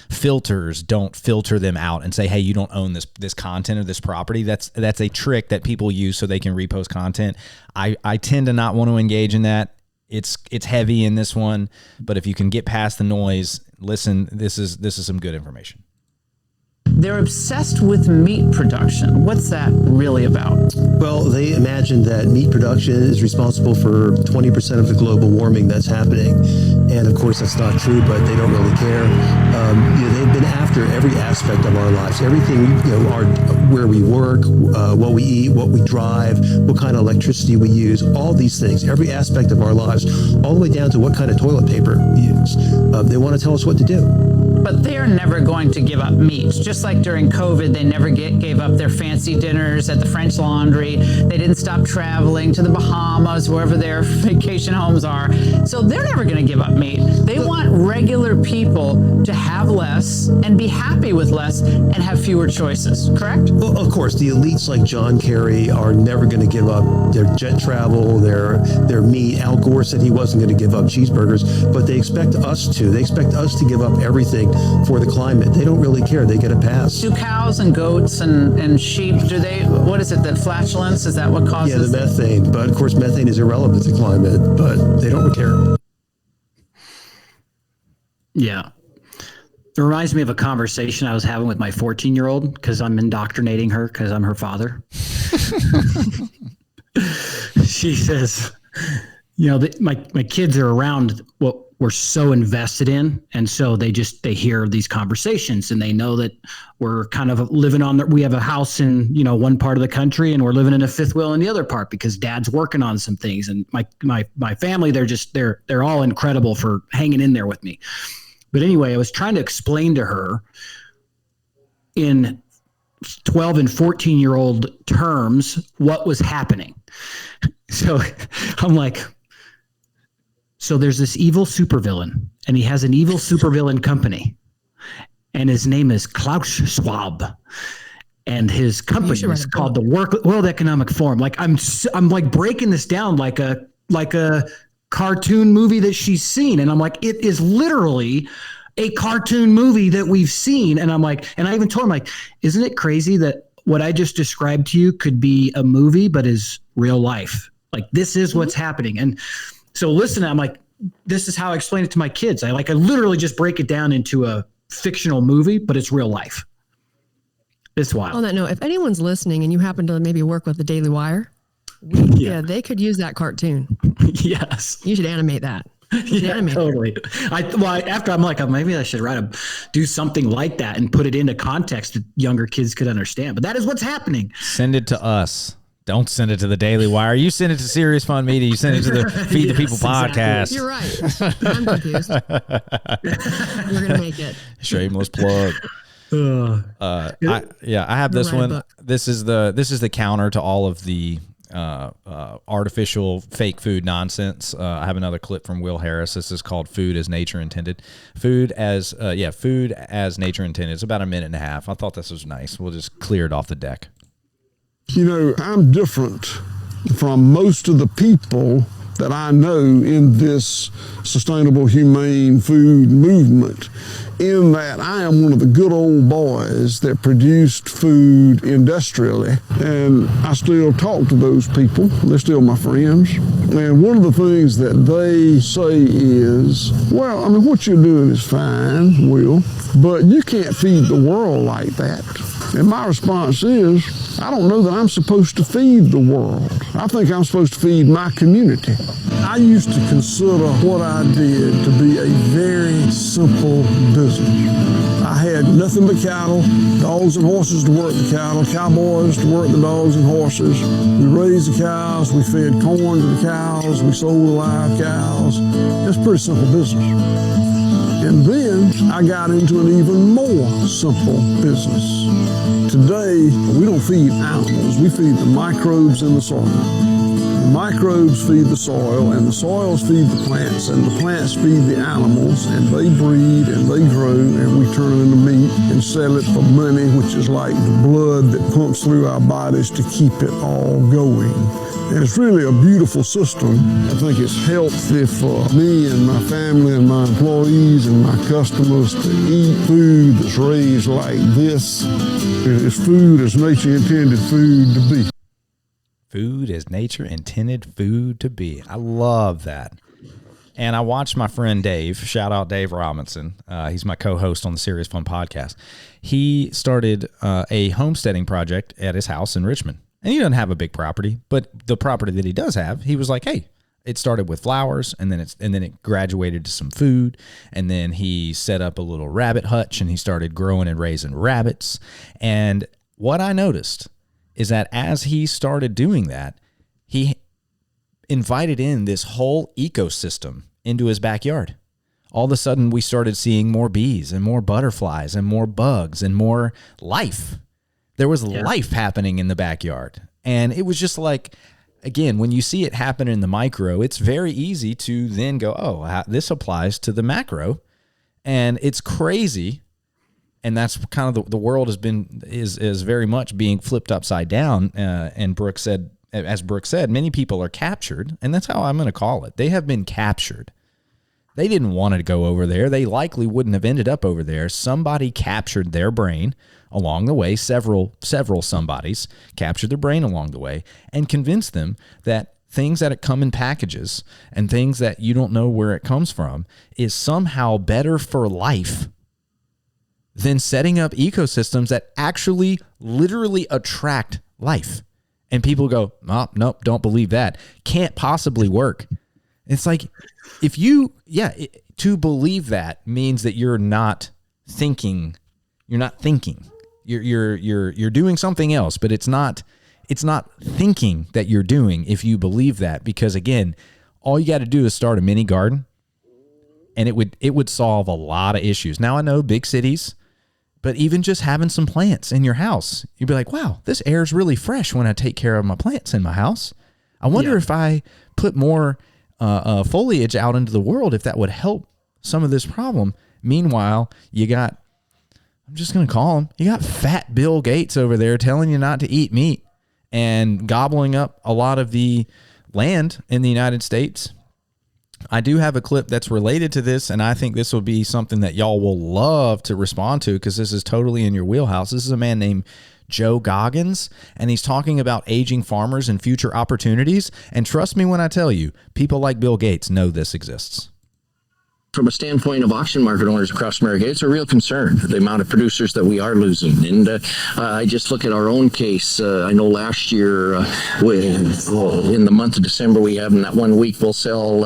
filters don't filter them out and say, hey, you don't own this content or this property. That's a trick that people use so they can repost content. I tend to not want to engage in that. It's heavy in this one, but if you can get past the noise, listen, this is some good information. They're obsessed with meat production. What's that really about? Well, they imagine that meat production is responsible for 20% of the global warming that's happening. And of course, that's not true, but they don't really care. They've been after every aspect of our lives, everything, where we work, what we eat, what we drive, what kind of electricity we use, all these things, every aspect of our lives, all the way down to what kind of toilet paper we use. They want to tell us what to do. But they're never going to give up meat. Just like during COVID, they never gave up their fancy dinners at the French Laundry. They didn't stop traveling to the Bahamas, wherever their vacation homes are. So they're never going to give up meat. They want regular people to have less and be happy with less and have fewer choices, correct? Well, of course, the elites like John Kerry are never going to give up their jet travel, their meat. Al Gore said he wasn't going to give up cheeseburgers, but they expect us to. They expect us to give up everything for the climate. They don't really care. They get a pass. Do cows and goats and sheep, what is it, the flatulence? Is that what causes? Yeah, the methane. But of course, methane is irrelevant to climate, but they don't care. Yeah. It reminds me of a conversation I was having with my 14-year-old because I'm indoctrinating her because I'm her father. She says, my kids are around what we're so invested in. And so they hear these conversations and they know that we're kind of living we have a house in, one part of the country and we're living in a fifth wheel in the other part because dad's working on some things. And my family, they're all incredible for hanging in there with me. But anyway, I was trying to explain to her in 12 and 14-year-old terms what was happening. So I'm like, so there's this evil supervillain, and he has an evil supervillain company, and his name is Klaus Schwab, and his company is called the World Economic Forum. Like I'm like breaking this down like a cartoon movie that she's seen, and I'm like, it is literally a cartoon movie that we've seen, and I'm like, and I even told him, like, isn't it crazy that what I just described to you could be a movie but is real life? Like, this is what's happening. And so listen, I'm like, this is how I explain it to my kids. I literally just break it down into a fictional movie, but it's real life. It's wild. On that note, if anyone's listening and you happen to maybe work with the Daily Wire, they could use that cartoon. Yes. You should animate that. Totally. After I'm like, maybe I should do something like that and put it into context that younger kids could understand. But that is what's happening. Send it to us. Don't send it to the Daily Wire. You send it to Serious Fun Media. You send it to the Feed the People podcast. You're right. I'm confused. We're going to make it. Shameless plug. I have this one. Book. This is the counter to all of the artificial fake food nonsense. I have another clip from Will Harris. This is called Food as Nature Intended. Food as Nature Intended. It's about a minute and a half. I thought this was nice. We'll just clear it off the deck. I'm different from most of the people that I know in this sustainable, humane food movement, in that I am one of the good old boys that produced food industrially. And I still talk to those people. They're still my friends. And one of the things that they say is, well, what you're doing is fine, Will, but you can't feed the world like that. And my response is, I don't know that I'm supposed to feed the world. I think I'm supposed to feed my community. I used to consider what I did to be a very simple business. I had nothing but cattle, dogs and horses to work the cattle, cowboys to work the dogs and horses. We raised the cows, we fed corn to the cows, we sold live cows. It's a pretty simple business. And then I got into an even more simple business. Today, we don't feed animals, we feed the microbes in the soil. The microbes feed the soil, and the soils feed the plants, and the plants feed the animals, and they breed and they grow, and we turn it into meat and sell it for money, which is like the blood that pumps through our bodies to keep it all going. And it's really a beautiful system. I think it's healthy for me and my family and my employees and my customers to eat food that's raised like this. It's food as nature intended food to be. Food as nature intended food to be. I love that. And I watched my friend Dave, shout out Dave Robinson. He's my co-host on the Serious Fun podcast. He started a homesteading project at his house in Richmond. And he doesn't have a big property, but the property that he does have, he was like, hey, it started with flowers, and then it graduated to some food, and then he set up a little rabbit hutch, and he started growing and raising rabbits. And what I noticed is that as he started doing that, he invited in this whole ecosystem into his backyard. All of a sudden, we started seeing more bees and more butterflies and more bugs and more life. There was life happening in the backyard. And it was just like, again, when you see it happen in the micro, it's very easy to then go, oh, this applies to the macro. And it's crazy. And that's kind of the world is very much being flipped upside down. And Brooke said, as Brooke said, many people are captured. And that's how I'm going to call it. They have been captured. They didn't want to go over there. They likely wouldn't have ended up over there. Somebody captured their brain along the way. Several somebodies captured their brain along the way and convinced them that things that come in packages and things that you don't know where it comes from is somehow better for life than setting up ecosystems that actually literally attract life. And people go, oh, nope, don't believe that. Can't possibly work. It's like, if you, to believe that means that you're not thinking. You're not thinking. You're doing something else, but it's not thinking that you're doing if you believe that. Because again, all you got to do is start a mini garden, and it would solve a lot of issues. Now I know big cities, but even just having some plants in your house, you'd be like, wow, this air is really fresh when I take care of my plants in my house. I wonder if I put more foliage out into the world, if that would help some of this problem. Meanwhile, you got, I'm just going to call him, you got fat Bill Gates over there telling you not to eat meat and gobbling up a lot of the land in the United States. I do have a clip that's related to this, and I think this will be something that y'all will love to respond to, because this is totally in your wheelhouse. This is a man named Joe Goggins, and he's talking about aging farmers and future opportunities. And trust me when I tell you, people like Bill Gates know this exists. From a standpoint of auction market owners across America, it's a real concern, the amount of producers that we are losing. And I just look at our own case. I know last year, in the month of December, we have in that 1 week, we'll sell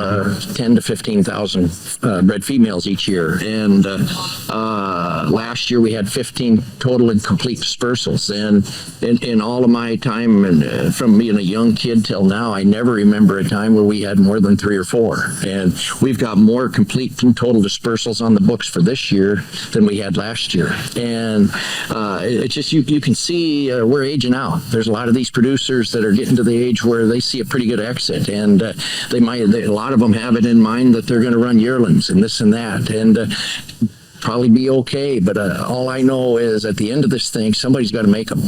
10 to 15,000 bred females each year. And last year we had 15 total and complete dispersals. And in all of my time, and from being a young kid till now, I never remember a time where we had more than 3 or 4. And we've got more complete total dispersals on the books for this year than we had last year. And it's just, you can see we're aging out. There's a lot of these producers that are getting to the age where they see a pretty good exit, and a lot of them have it in mind that they're going to run yearlings and this and that, and probably be okay. But all I know is at the end of this thing, somebody's got to make them.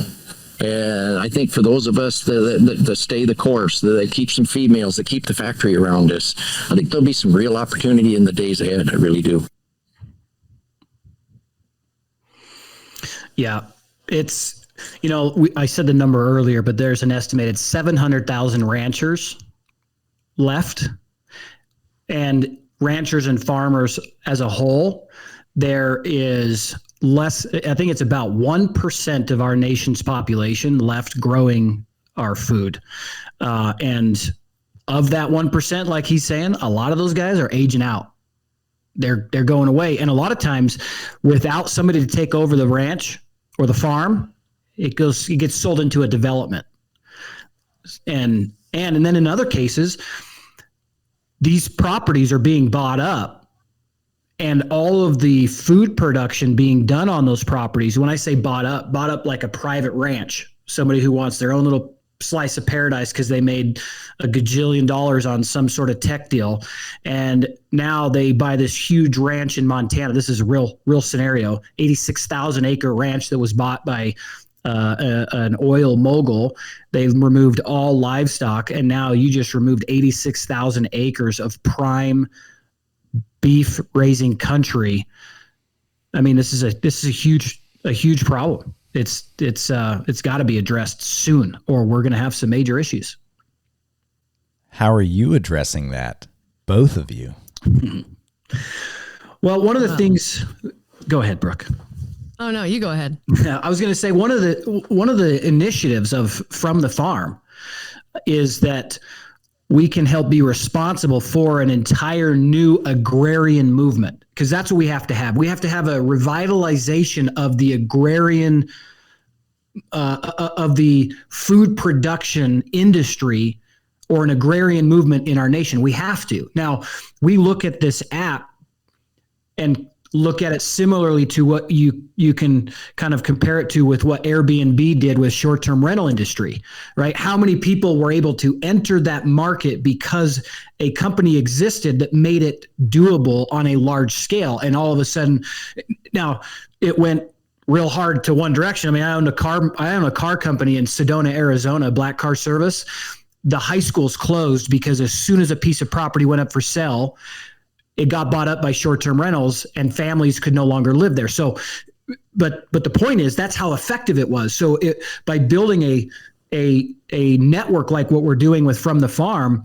And I think for those of us that stay the course, that keep some females, that keep the factory around us, I think there'll be some real opportunity in the days ahead. I really do. Yeah, it's, I said the number earlier, but there's an estimated 700,000 ranchers left. And ranchers and farmers as a whole, there is less, I think it's about 1% of our nation's population left growing our food. And of that 1%, like he's saying, a lot of those guys are aging out. They're going away. And a lot of times without somebody to take over the ranch or the farm, it gets sold into a development. And then in other cases, these properties are being bought up. And all of the food production being done on those properties, when I say bought up like a private ranch, somebody who wants their own little slice of paradise because they made a gajillion dollars on some sort of tech deal. And now they buy this huge ranch in Montana. This is a real scenario, 86,000 acre ranch that was bought by an oil mogul. They've removed all livestock, and now you just removed 86,000 acres of prime beef raising country. I mean, this is a huge problem. It's got to be addressed soon, or we're going to have some major issues. How are you addressing that, both of you? Well, one of the things. Go ahead, Brooke. Oh no, you go ahead. I was going to say one of the initiatives from the farm is that we can help be responsible for an entire new agrarian movement, because that's what we have to have. We have to have a revitalization of the agrarian, of the food production industry, or an agrarian movement in our nation. We have to. Now, we look at this app and look at it similarly to what you can kind of compare it to with what Airbnb did with short-term rental industry, right? How many people were able to enter that market because a company existed that made it doable on a large scale. And all of a sudden, now it went real hard to one direction. I mean, I own a car company in Sedona, Arizona, Black Car Service. The high school's closed because as soon as a piece of property went up for sale, it got bought up by short-term rentals and families could no longer live there. So, but the point is, that's how effective it was. So by building a network like what we're doing with From the Farm,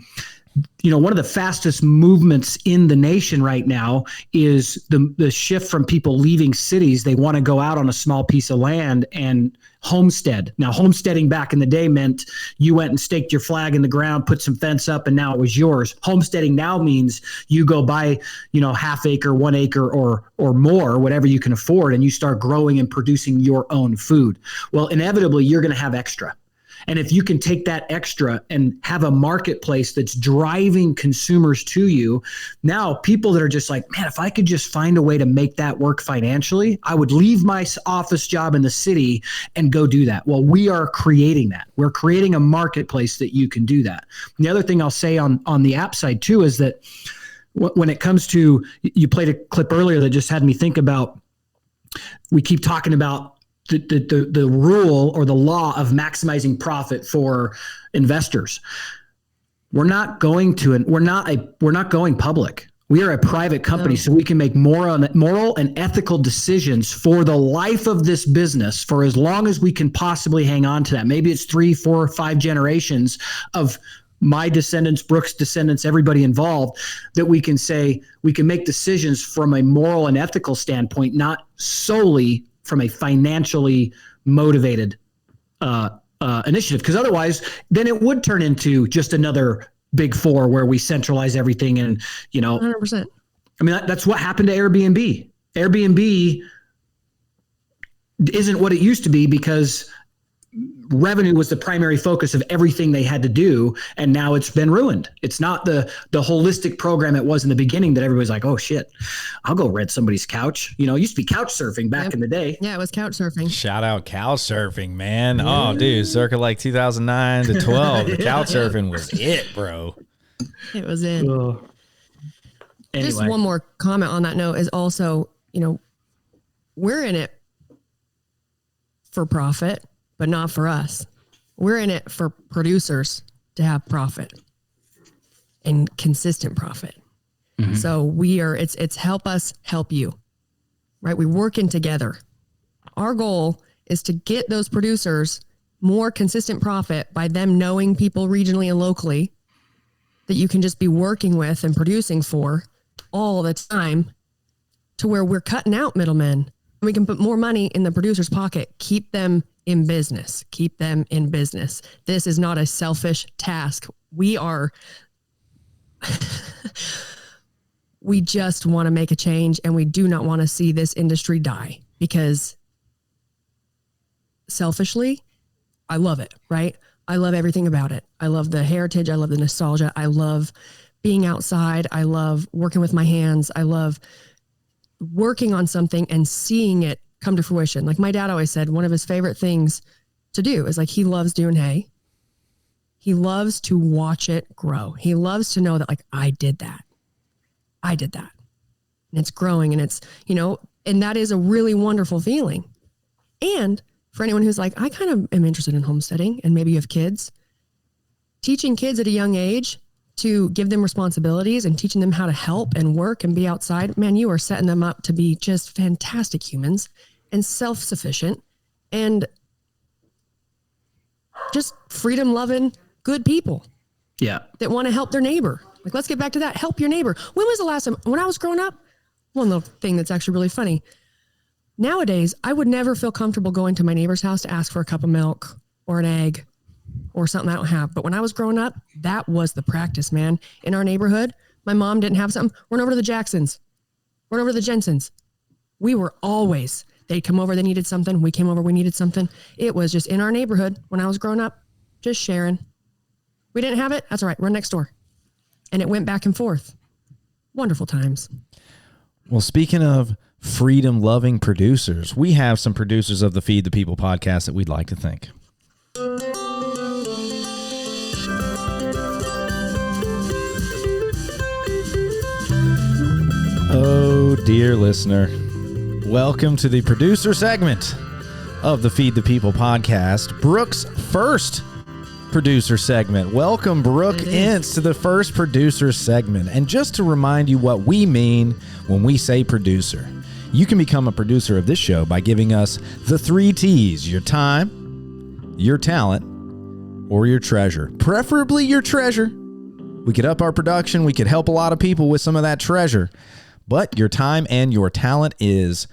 one of the fastest movements in the nation right now is the shift from people leaving cities. They want to go out on a small piece of land and homestead. Now, homesteading back in the day meant you went and staked your flag in the ground, put some fence up, and now it was yours. Homesteading now means you go buy, half acre, 1 acre, or more, whatever you can afford, and you start growing and producing your own food. Well, inevitably, you're going to have extra. And if you can take that extra and have a marketplace that's driving consumers to you, now people that are just like, man, if I could just find a way to make that work financially, I would leave my office job in the city and go do that. Well, we are creating that. We're creating a marketplace that you can do that. And the other thing I'll say on the app side too is that when it comes to, you played a clip earlier that just had me think about, we keep talking about the rule or the law of maximizing profit for investors. We're not going public. We are a private company, so we can make moral and ethical decisions for the life of this business for as long as we can possibly hang on to that. Maybe it's 3, 4, 5 generations of my descendants, Brooke's descendants, everybody involved, that we can say we can make decisions from a moral and ethical standpoint, not solely from a financially motivated initiative. Because otherwise, then it would turn into just another big four where we centralize everything. And, 100%. I mean, that's what happened to Airbnb. Airbnb isn't what it used to be because revenue was the primary focus of everything they had to do, and now it's been ruined. It's not the holistic program it was in the beginning that everybody's like, oh shit, I'll go rent somebody's couch. It used to be couch surfing back in the day. Yeah, it was couch surfing. Shout out couch surfing, man. Yeah. Oh, dude, circa like 2009 to 12, the couch surfing was it, bro. It was it. Anyway. Just one more comment on that note is also, we're in it for profit, but not for us. We're in it for producers to have profit and consistent profit. Mm-hmm. So it's help us help you, right? We're working together. Our goal is to get those producers more consistent profit by them knowing people regionally and locally that you can just be working with and producing for all the time, to where we're cutting out middlemen. We can put more money in the producer's pocket, keep them in business. This is not a selfish task. We just want to make a change, and we do not want to see this industry die, because selfishly, I love it, right? I love everything about it. I love the heritage. I love the nostalgia. I love being outside. I love working with my hands. I love working on something and seeing it come to fruition. Like my dad always said, one of his favorite things to do is, like, he loves doing hay. He loves to watch it grow. He loves to know that, like, I did that. And it's growing, and it's, and that is a really wonderful feeling. And for anyone who's like, I kind of am interested in homesteading, and maybe you have kids, teaching kids at a young age to give them responsibilities and teaching them how to help and work and be outside, man, you are setting them up to be just fantastic humans and self-sufficient and just freedom-loving, good people. Yeah. That want to help their neighbor. Like, let's get back to that. Help your neighbor. When was the last time, when I was growing up, one little thing that's actually really funny. Nowadays, I would never feel comfortable going to my neighbor's house to ask for a cup of milk or an egg or something I don't have. But when I was growing up, that was the practice, man. In our neighborhood, my mom didn't have something. Run over to the Jacksons. Run over to the Jensens. We were always, they'd come over, they needed something. We came over, we needed something. It was just in our neighborhood when I was growing up, just sharing. We didn't have it. That's all right. Run next door. And it went back and forth. Wonderful times. Well, speaking of freedom-loving producers, we have some producers of the Feed the People podcast that we'd like to thank. Oh, dear listener, welcome to the producer segment of the Feed the People podcast, Brooke's first producer segment. Welcome, Brooke Ence, to the first producer segment. And just to remind you what we mean when we say producer, you can become a producer of this show by giving us the 3 T's: your time, your talent, or your treasure. Preferably your treasure. We could up our production. We could help a lot of people with some of that treasure. But your time and your talent is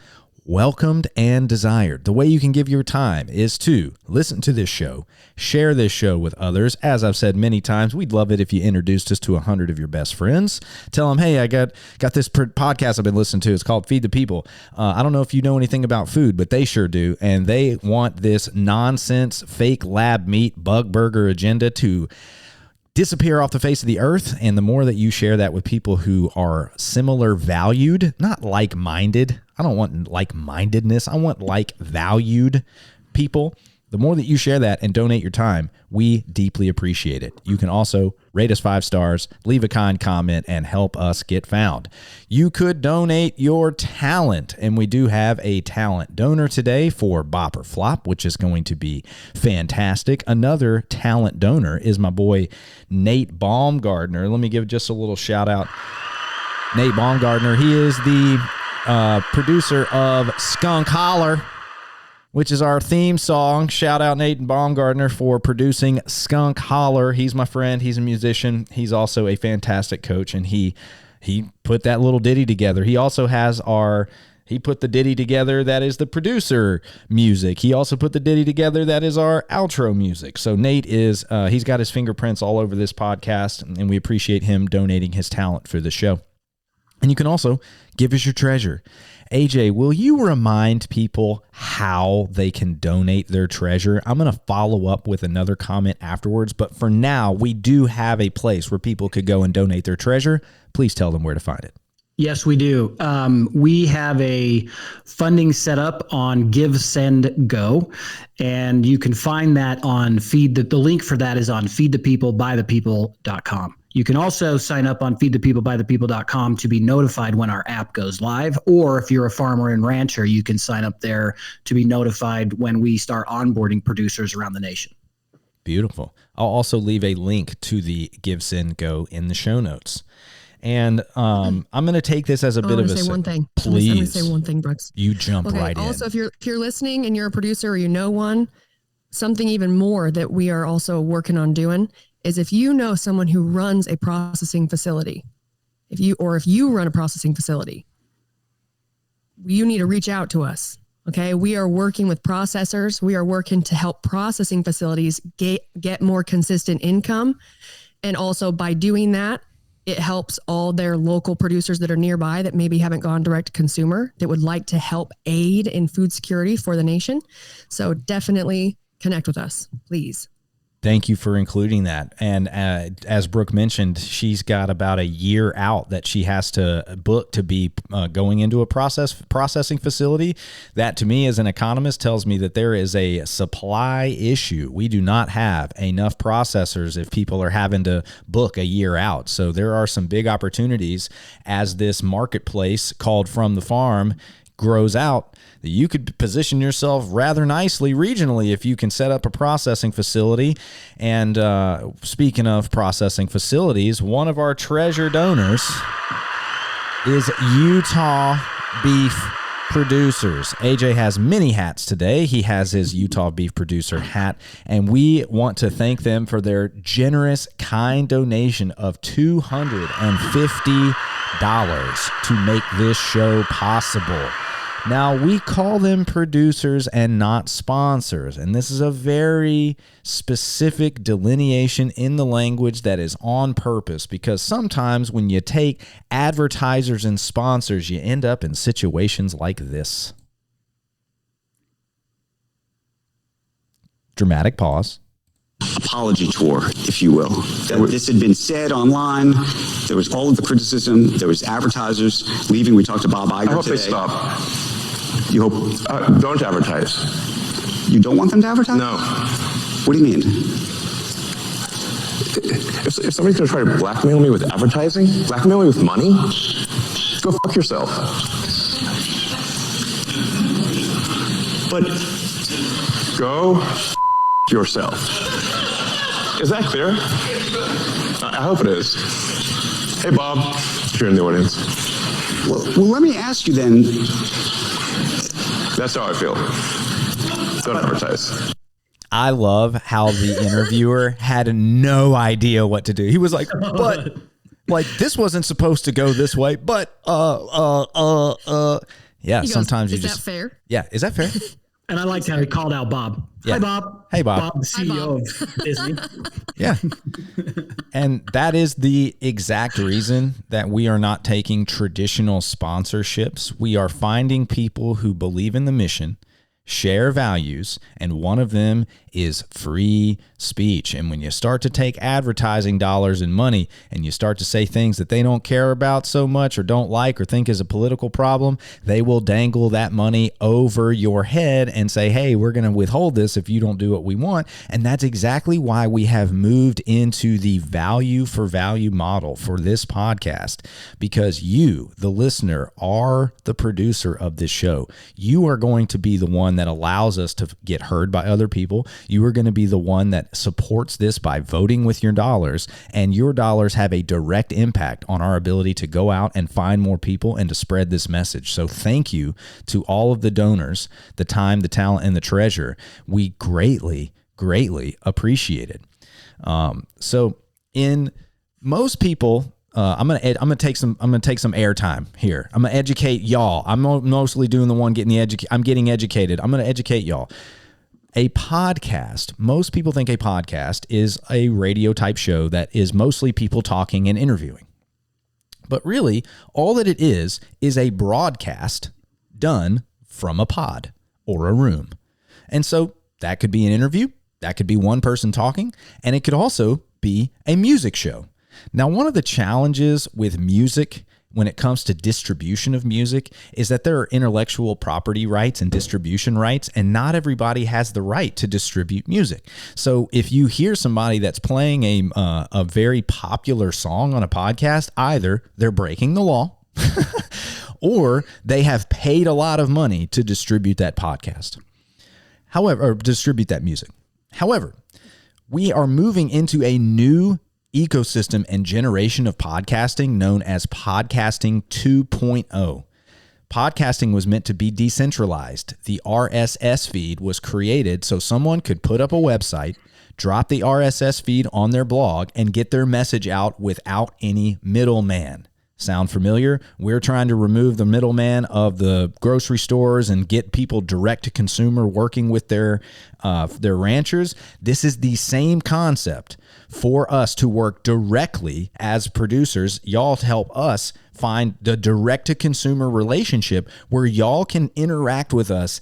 welcomed and desired. The way you can give your time is to listen to this show, share this show with others. As I've said many times, we'd love it if you introduced us to 100 of your best friends. Tell them, hey, I got this podcast I've been listening to. It's called Feed the People. I don't know if you know anything about food, but they sure do. And they want this nonsense, fake lab meat, bug burger agenda to disappear off the face of the earth. And the more that you share that with people who are similar valued, not like-minded. I don't want like-mindedness. I want like-valued people. The more that you share that and donate your time, we deeply appreciate it. You can also rate us 5 stars, leave a kind comment, and help us get found. You could donate your talent, and we do have a talent donor today for Bop or Flop, which is going to be fantastic. Another talent donor is my boy Nate Baumgardner. Let me give just a little shout out. Nate Baumgardner, he is the producer of Skunk Holler, which is our theme song. Shout out Nate Baumgardner for producing Skunk Holler. He's my friend. He's a musician. He's also a fantastic coach, and he put that little ditty together. He also has he put the ditty together that is the producer music. He also put the ditty together that is our outro music. So Nate is, he's got his fingerprints all over this podcast, and we appreciate him donating his talent for the show. And you can also give us your treasure. AJ, will you remind people how they can donate their treasure? I'm going to follow up with another comment afterwards, but for now, we do have a place where people could go and donate their treasure. Please tell them where to find it. Yes, we do. We have a funding set up on Give, Send, Go, and you can find that on the link for that is on feedthepeoplebythepeople.com. You can also sign up on feedthepeoplebythepeople.com to be notified when our app goes live, or if you're a farmer and rancher, you can sign up there to be notified when we start onboarding producers around the nation. Beautiful. I'll also leave a link to the Give, Send, Go in the show notes. And I'm going to take this as a bit of a... say one thing. Please. I'm going to say one thing, Brooks. You jump right in. Also, if you're listening and you're a producer or you know one, something even more that we are also working on doing is if you know someone who runs a processing facility, if you run a processing facility, you need to reach out to us. Okay. We are working with processors. We are working to help processing facilities get more consistent income. And also by doing that, it helps all their local producers that are nearby that maybe haven't gone direct to consumer that would like to help aid in food security for the nation. So definitely connect with us, please. Thank you for including that. And as Brooke mentioned, she's got about a year out that she has to book to be going into a processing facility. That, to me, as an economist, tells me that there is a supply issue. We do not have enough processors if people are having to book a year out. So there are some big opportunities as this marketplace called From the Farm grows out, that you could position yourself rather nicely regionally if you can set up a processing facility. And speaking of processing facilities, one of our treasure donors is Utah Beef Producers. AJ has many hats today. He has his Utah Beef Producer hat, and we want to thank them for their generous, kind donation of $250 to make this show possible. Now, we call them producers and not sponsors, and this is a very specific delineation in the language that is on purpose, because sometimes when you take advertisers and sponsors, you end up in situations like this. Dramatic pause. Apology tour, if you will. That this had been said online. There was all of the criticism. There was advertisers leaving. We talked to Bob Iger I hope today. they stop. You hope? Don't advertise. You don't want them to advertise? No. What do you mean? If somebody's going to try to blackmail me with advertising, blackmail me with money, go fuck yourself. But go yourself. Is that clear? I hope it is. Hey, Bob, if you're in the audience. Well, let me ask you then. That's how I feel. Don't advertise. I love how the interviewer had no idea what to do. He was like, but like this wasn't supposed to go this way, but yeah, He goes, sometimes you is just that fair? Yeah, is that fair? And I liked how he called out Bob. Yeah. Hi, Bob. Hey, Bob. Bob, the CEO of Disney. Yeah. And that is the exact reason that we are not taking traditional sponsorships. We are finding people who believe in the mission, share values, and one of them is free speech. And when you start to take advertising dollars and money and you start to say things that they don't care about so much or don't like or think is a political problem, they will dangle that money over your head and say, hey, we're going to withhold this if you don't do what we want. And that's exactly why we have moved into the value for value model for this podcast, because you, the listener, are the producer of this show. You are going to be the one that allows us to get heard by other people. You are going to be the one that supports this by voting with your dollars, and your dollars have a direct impact on our ability to go out and find more people and to spread this message. So thank you to all of the donors, the time, the talent, and the treasure. We greatly, greatly appreciate it. So in most people, I'm gonna take some airtime here. I'm gonna educate y'all. I'm mostly doing the one I'm getting educated. I'm gonna educate y'all. A podcast, most people think a podcast is a radio type show that is mostly people talking and interviewing. But really, all that it is a broadcast done from a pod or a room. And so that could be an interview, that could be one person talking, and it could also be a music show. Now, one of the challenges with music when it comes to distribution of music is that there are intellectual property rights and distribution rights, and not everybody has the right to distribute music. So if you hear somebody that's playing a very popular song on a podcast, either they're breaking the law or they have paid a lot of money to distribute that podcast. However, or distribute that music. However, we are moving into a new ecosystem and generation of podcasting known as podcasting 2.0. Podcasting was meant to be decentralized. The RSS feed was created so someone could put up a website, drop the RSS feed on their blog, and get their message out without any middleman. Sound familiar? We're trying to remove the middleman of the grocery stores and get people direct to consumer working with their ranchers. This is the same concept for us to work directly as producers. Y'all to help us find the direct to consumer relationship where y'all can interact with us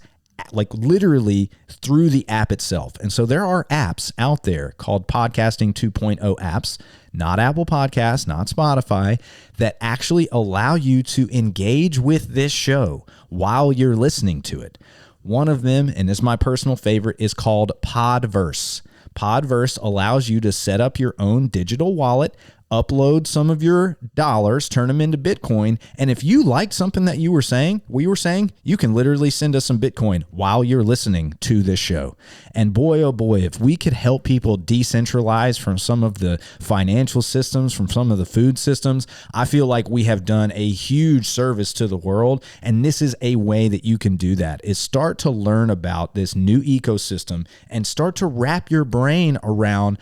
like literally through the app itself. And so there are apps out there called Podcasting 2.0 apps, not Apple Podcasts, not Spotify, that actually allow you to engage with this show while you're listening to it. One of them, and this is my personal favorite, is called Podverse. Podverse allows you to set up your own digital wallet, upload some of your dollars, turn them into Bitcoin. And if you liked something that we were saying, you can literally send us some Bitcoin while you're listening to this show. And boy, oh boy, if we could help people decentralize from some of the financial systems, from some of the food systems, I feel like we have done a huge service to the world. And this is a way that you can do that, is start to learn about this new ecosystem and start to wrap your brain around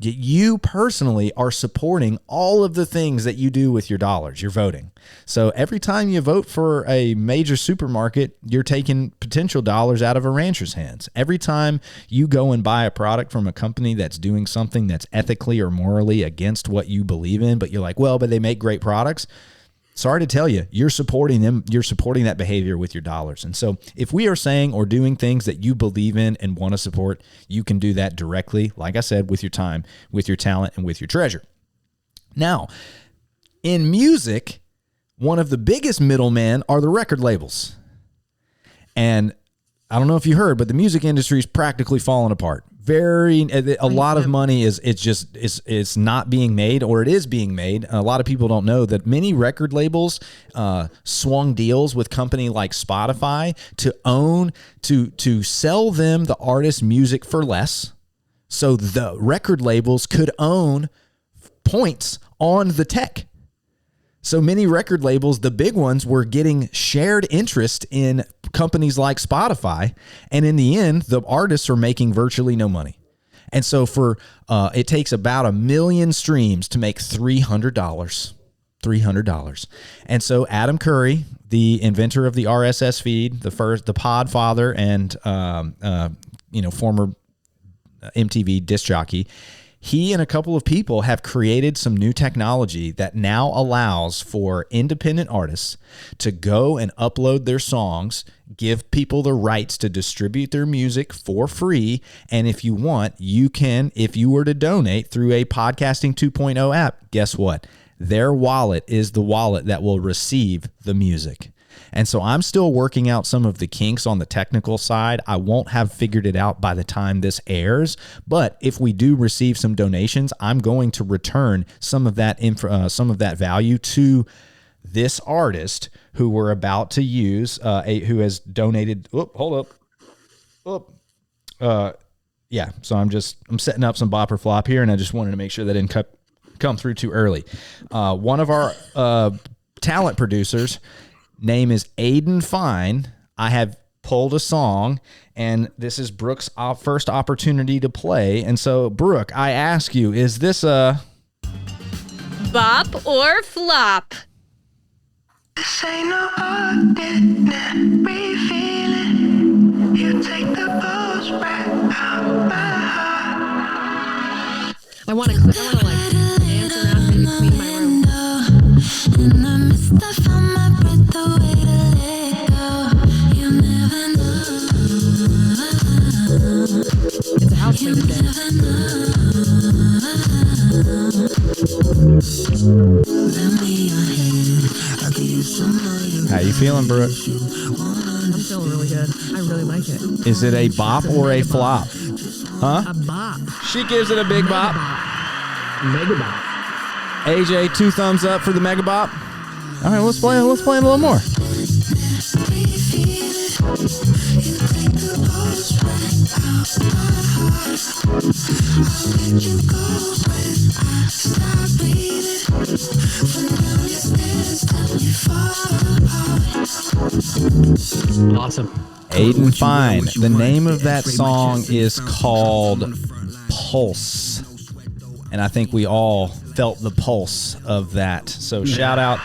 you personally are supporting all of the things that you do with your dollars. You're voting. So every time you vote for a major supermarket, you're taking potential dollars out of a rancher's hands. Every time you go and buy a product from a company that's doing something that's ethically or morally against what you believe in, but you're like, well, but they make great products. Sorry to tell you, you're supporting them. You're supporting that behavior with your dollars. And so if we are saying or doing things that you believe in and want to support, you can do that directly, like I said, with your time, with your talent, and with your treasure. Now, in music, one of the biggest middlemen are the record labels. And I don't know if you heard, but the music industry is practically falling apart. A lot of money it's not being made, or it is being made. A lot of people don't know that many record labels swung deals with company like Spotify to sell them the artist's music for less, so the record labels could own points on the tech. So many record labels, the big ones, were getting shared interest in companies like Spotify. And in the end, the artists are making virtually no money. And so it takes about 1 million streams to make $300. $300. And so Adam Curry, the inventor of the RSS feed, the pod father and, former MTV disc jockey, he and a couple of people have created some new technology that now allows for independent artists to go and upload their songs, give people the rights to distribute their music for free. And if you want, you can, if you were to donate through a Podcasting 2.0 app, guess what? Their wallet is the wallet that will receive the music. And so I'm still working out some of the kinks on the technical side. I won't have figured it out by the time this airs, but if we do receive some donations, I'm going to return some of that value to this artist who we're about to use, who has donated. Yeah. So I'm setting up some bop or flop here, and I just wanted to make sure that didn't come through too early. One of our talent producers, name is Aidan Fine. I have pulled a song, and this is Brooke's first opportunity to play. And so, Brooke, I ask you, is this a bop or flop? This ain't no ordinary feeling. You take the blues right out my heart. I want to like dance around in between my room. In the midst of my breath, the way to let go. You never know. It's a house music dance. How you feeling, Brooke? I'm feeling really good. I really like it. Is it a bop or a flop? Huh? A bop. She gives it a big bop. Mega bop. AJ, 2 thumbs up for the mega bop. All right, let's play it a little more. Awesome. Aidan Fine. The name of that song is called Pulse. And I think we all felt the pulse of that. So shout out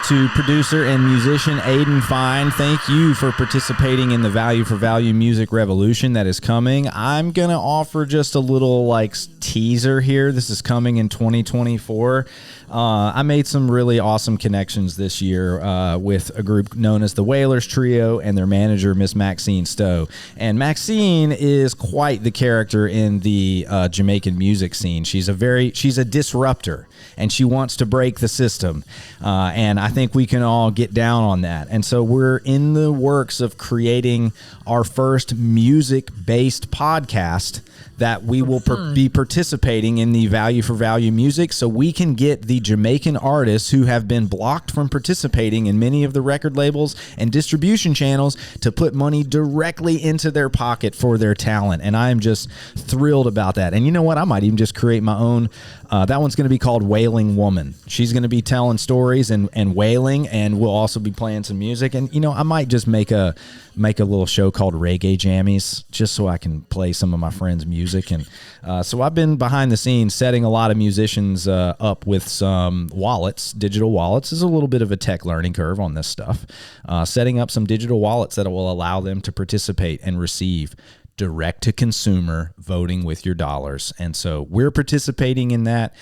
to producer and musician Aidan Fine. Thank you for participating in the Value for Value music revolution that is coming. I'm going to offer just a little teaser here. This is coming in 2024. I made some really awesome connections this year with a group known as the Whalers Trio and their manager, Miss Maxine Stowe. And Maxine is quite the character in the Jamaican music scene. She's a disruptor, and she wants to break the system. And I think we can all get down on that. And so we're in the works of creating our first music-based podcast that we will be participating in the Value for Value music, so we can get the Jamaican artists who have been blocked from participating in many of the record labels and distribution channels to put money directly into their pocket for their talent. And I am just thrilled about that. And you know what? I might even just create my own. That one's going to be called Wailing Woman. She's going to be telling stories and wailing, and we'll also be playing some music. And, I might just make a little show called Reggae Jammies, just so I can play some of my friends' music. And so I've been behind the scenes setting a lot of musicians up with some wallets. Digital wallets is a little bit of a tech learning curve on this stuff. Setting up some digital wallets that will allow them to participate and receive direct-to-consumer voting with your dollars. And so we're participating in that.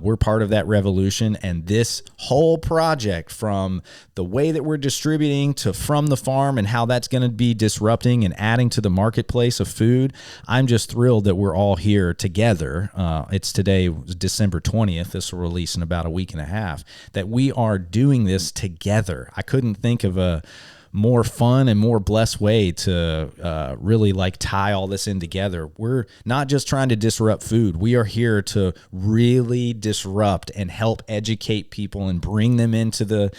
We're part of that revolution, and this whole project, from the way that we're distributing to from the farm and how that's going to be disrupting and adding to the marketplace of food, I'm just thrilled that we're all here together. It's today, December 20th. This will release in about a week and a half, that we are doing this together. I couldn't think of a more fun and more blessed way to really tie all this in together. We're not just trying to disrupt food. We are here to really disrupt and help educate people and bring them into the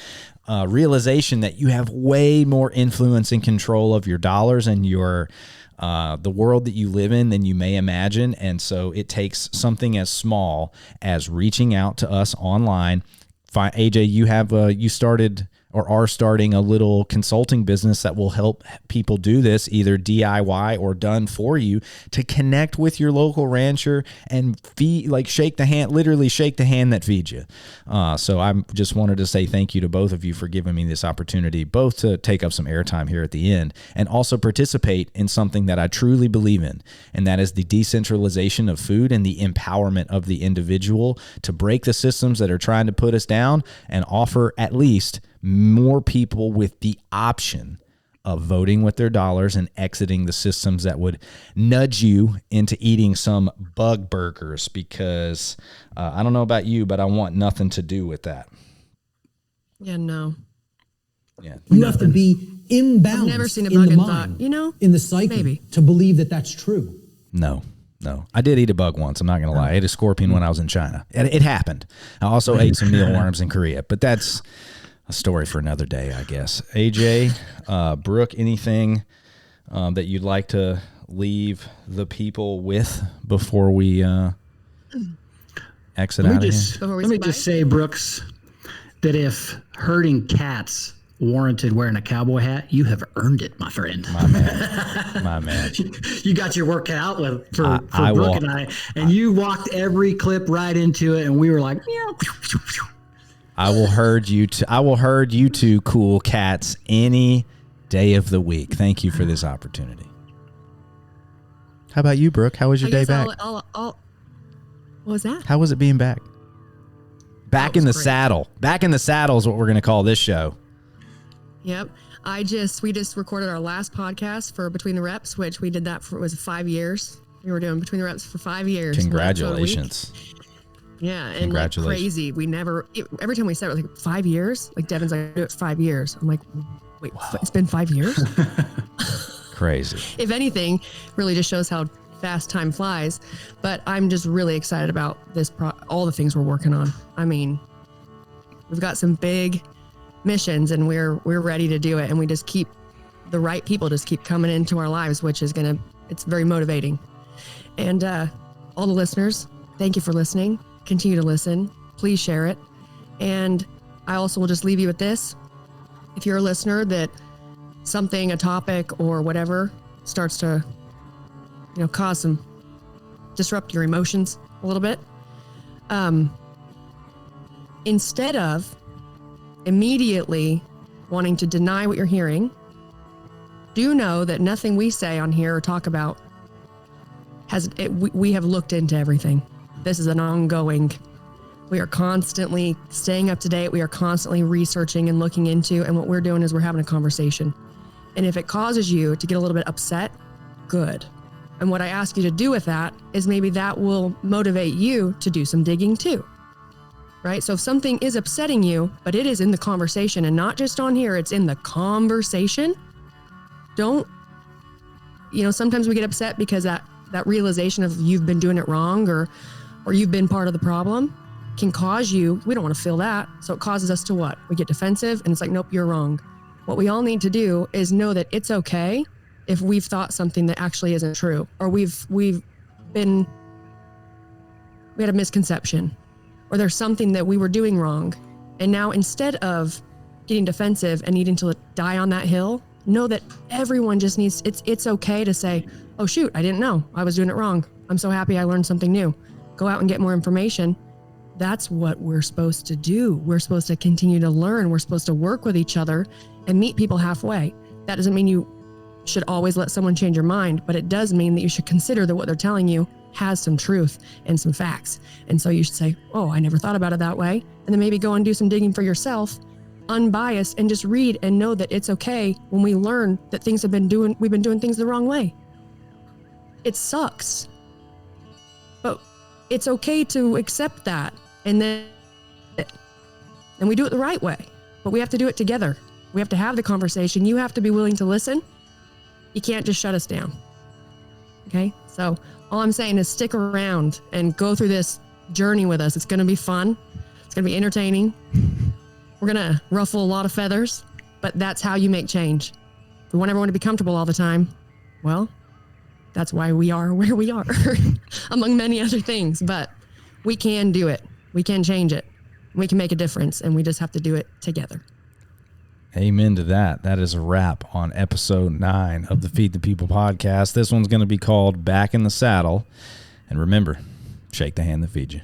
realization that you have way more influence and control of your dollars and your the world that you live in than you may imagine. And so it takes something as small as reaching out to us online, AJ, you have you started or are starting a little consulting business that will help people do this, either DIY or done for you, to connect with your local rancher and shake the hand, literally shake the hand that feeds you. So I just wanted to say thank you to both of you for giving me this opportunity, both to take up some airtime here at the end and also participate in something that I truly believe in, and that is the decentralization of food and the empowerment of the individual to break the systems that are trying to put us down and offer at least more people with the option of voting with their dollars and exiting the systems that would nudge you into eating some bug burgers, because I don't know about you, but I want nothing to do with that. Yeah, no. Yeah. You have to be imbalanced. I've never seen a in bug the and mind, thought, you know, in the psyche, maybe. to believe that that's true. No. I did eat a bug once. I'm not going to lie. I ate a scorpion when I was in China. It happened. I also ate some mealworms in Korea, but that's a story for another day, I guess. AJ, Brooke, anything that you'd like to leave the people with before we exit out of here? Let me just say, Brooks, that if herding cats warranted wearing a cowboy hat, you have earned it, my friend. My man. You got your work cut out for I Brooke will. and I, and you walked every clip right into it, and we were like, meow. I will herd you two cool cats any day of the week. Thank you for this opportunity. How about you, Brooke? How was your day back? What was that? How was it being back? Back in the great. saddle. Back in the saddle is what we're going to call this show. Yep. We just recorded our last podcast for Between the Reps, which we did that for, was 5 years. We were doing Between the Reps for 5 years. Congratulations. Yeah, and like Congratulations. crazy. Every time we said it, was like 5 years. Like Devin's like, do it 5 years. I'm like, wait, it's been 5 years? Crazy. If anything, really just shows how fast time flies. But I'm just really excited about this, all the things we're working on. I mean, we've got some big missions and we're ready to do it. And we just keep, the right people just keep coming into our lives, which is it's very motivating. And all the listeners, thank you for listening. Continue to listen. Please share it. And I also will just leave you with this. If you're a listener that something, a topic or whatever starts to, disrupt your emotions a little bit, instead of immediately wanting to deny what you're hearing, do know that nothing we say on here or talk about we have looked into everything. This is an ongoing, we are constantly staying up to date. We are constantly researching and looking into, and what we're doing is we're having a conversation. And if it causes you to get a little bit upset, good. And what I ask you to do with that is maybe that will motivate you to do some digging too, right? So if something is upsetting you, but it is in the conversation and not just on here, it's in the conversation, sometimes we get upset because that realization of you've been doing it wrong or you've been part of the problem can cause you, we don't want to feel that. So it causes us to what? We get defensive and it's like, nope, you're wrong. What we all need to do is know that it's okay if we've thought something that actually isn't true, or we had a misconception, or there's something that we were doing wrong. And now instead of getting defensive and needing to die on that hill, know that everyone just needs, it's okay to say, oh shoot, I didn't know, I was doing it wrong. I'm so happy I learned something new. Go out and get more information. That's what we're supposed to do. We're supposed to continue to learn. We're supposed to work with each other and meet people halfway. That doesn't mean you should always let someone change your mind, but it does mean that you should consider that what they're telling you has some truth and some facts. And so you should say, oh, I never thought about it that way. And then maybe go and do some digging for yourself, unbiased, and just read and know that it's okay when we learn that we've been doing things the wrong way. It sucks, but it's okay to accept that. And we do it the right way, but we have to do it together. We have to have the conversation. You have to be willing to listen. You can't just shut us down. Okay. So all I'm saying is stick around and go through this journey with us. It's going to be fun. It's going to be entertaining. We're going to ruffle a lot of feathers, but that's how you make change. If we want everyone to be comfortable all the time, well, that's why we are where we are, among many other things, but we can do it. We can change it. We can make a difference, and we just have to do it together. Amen to that. That is a wrap on episode 9 of the Feed the People podcast. This one's going to be called Back in the Saddle. And remember, shake the hand that feeds you.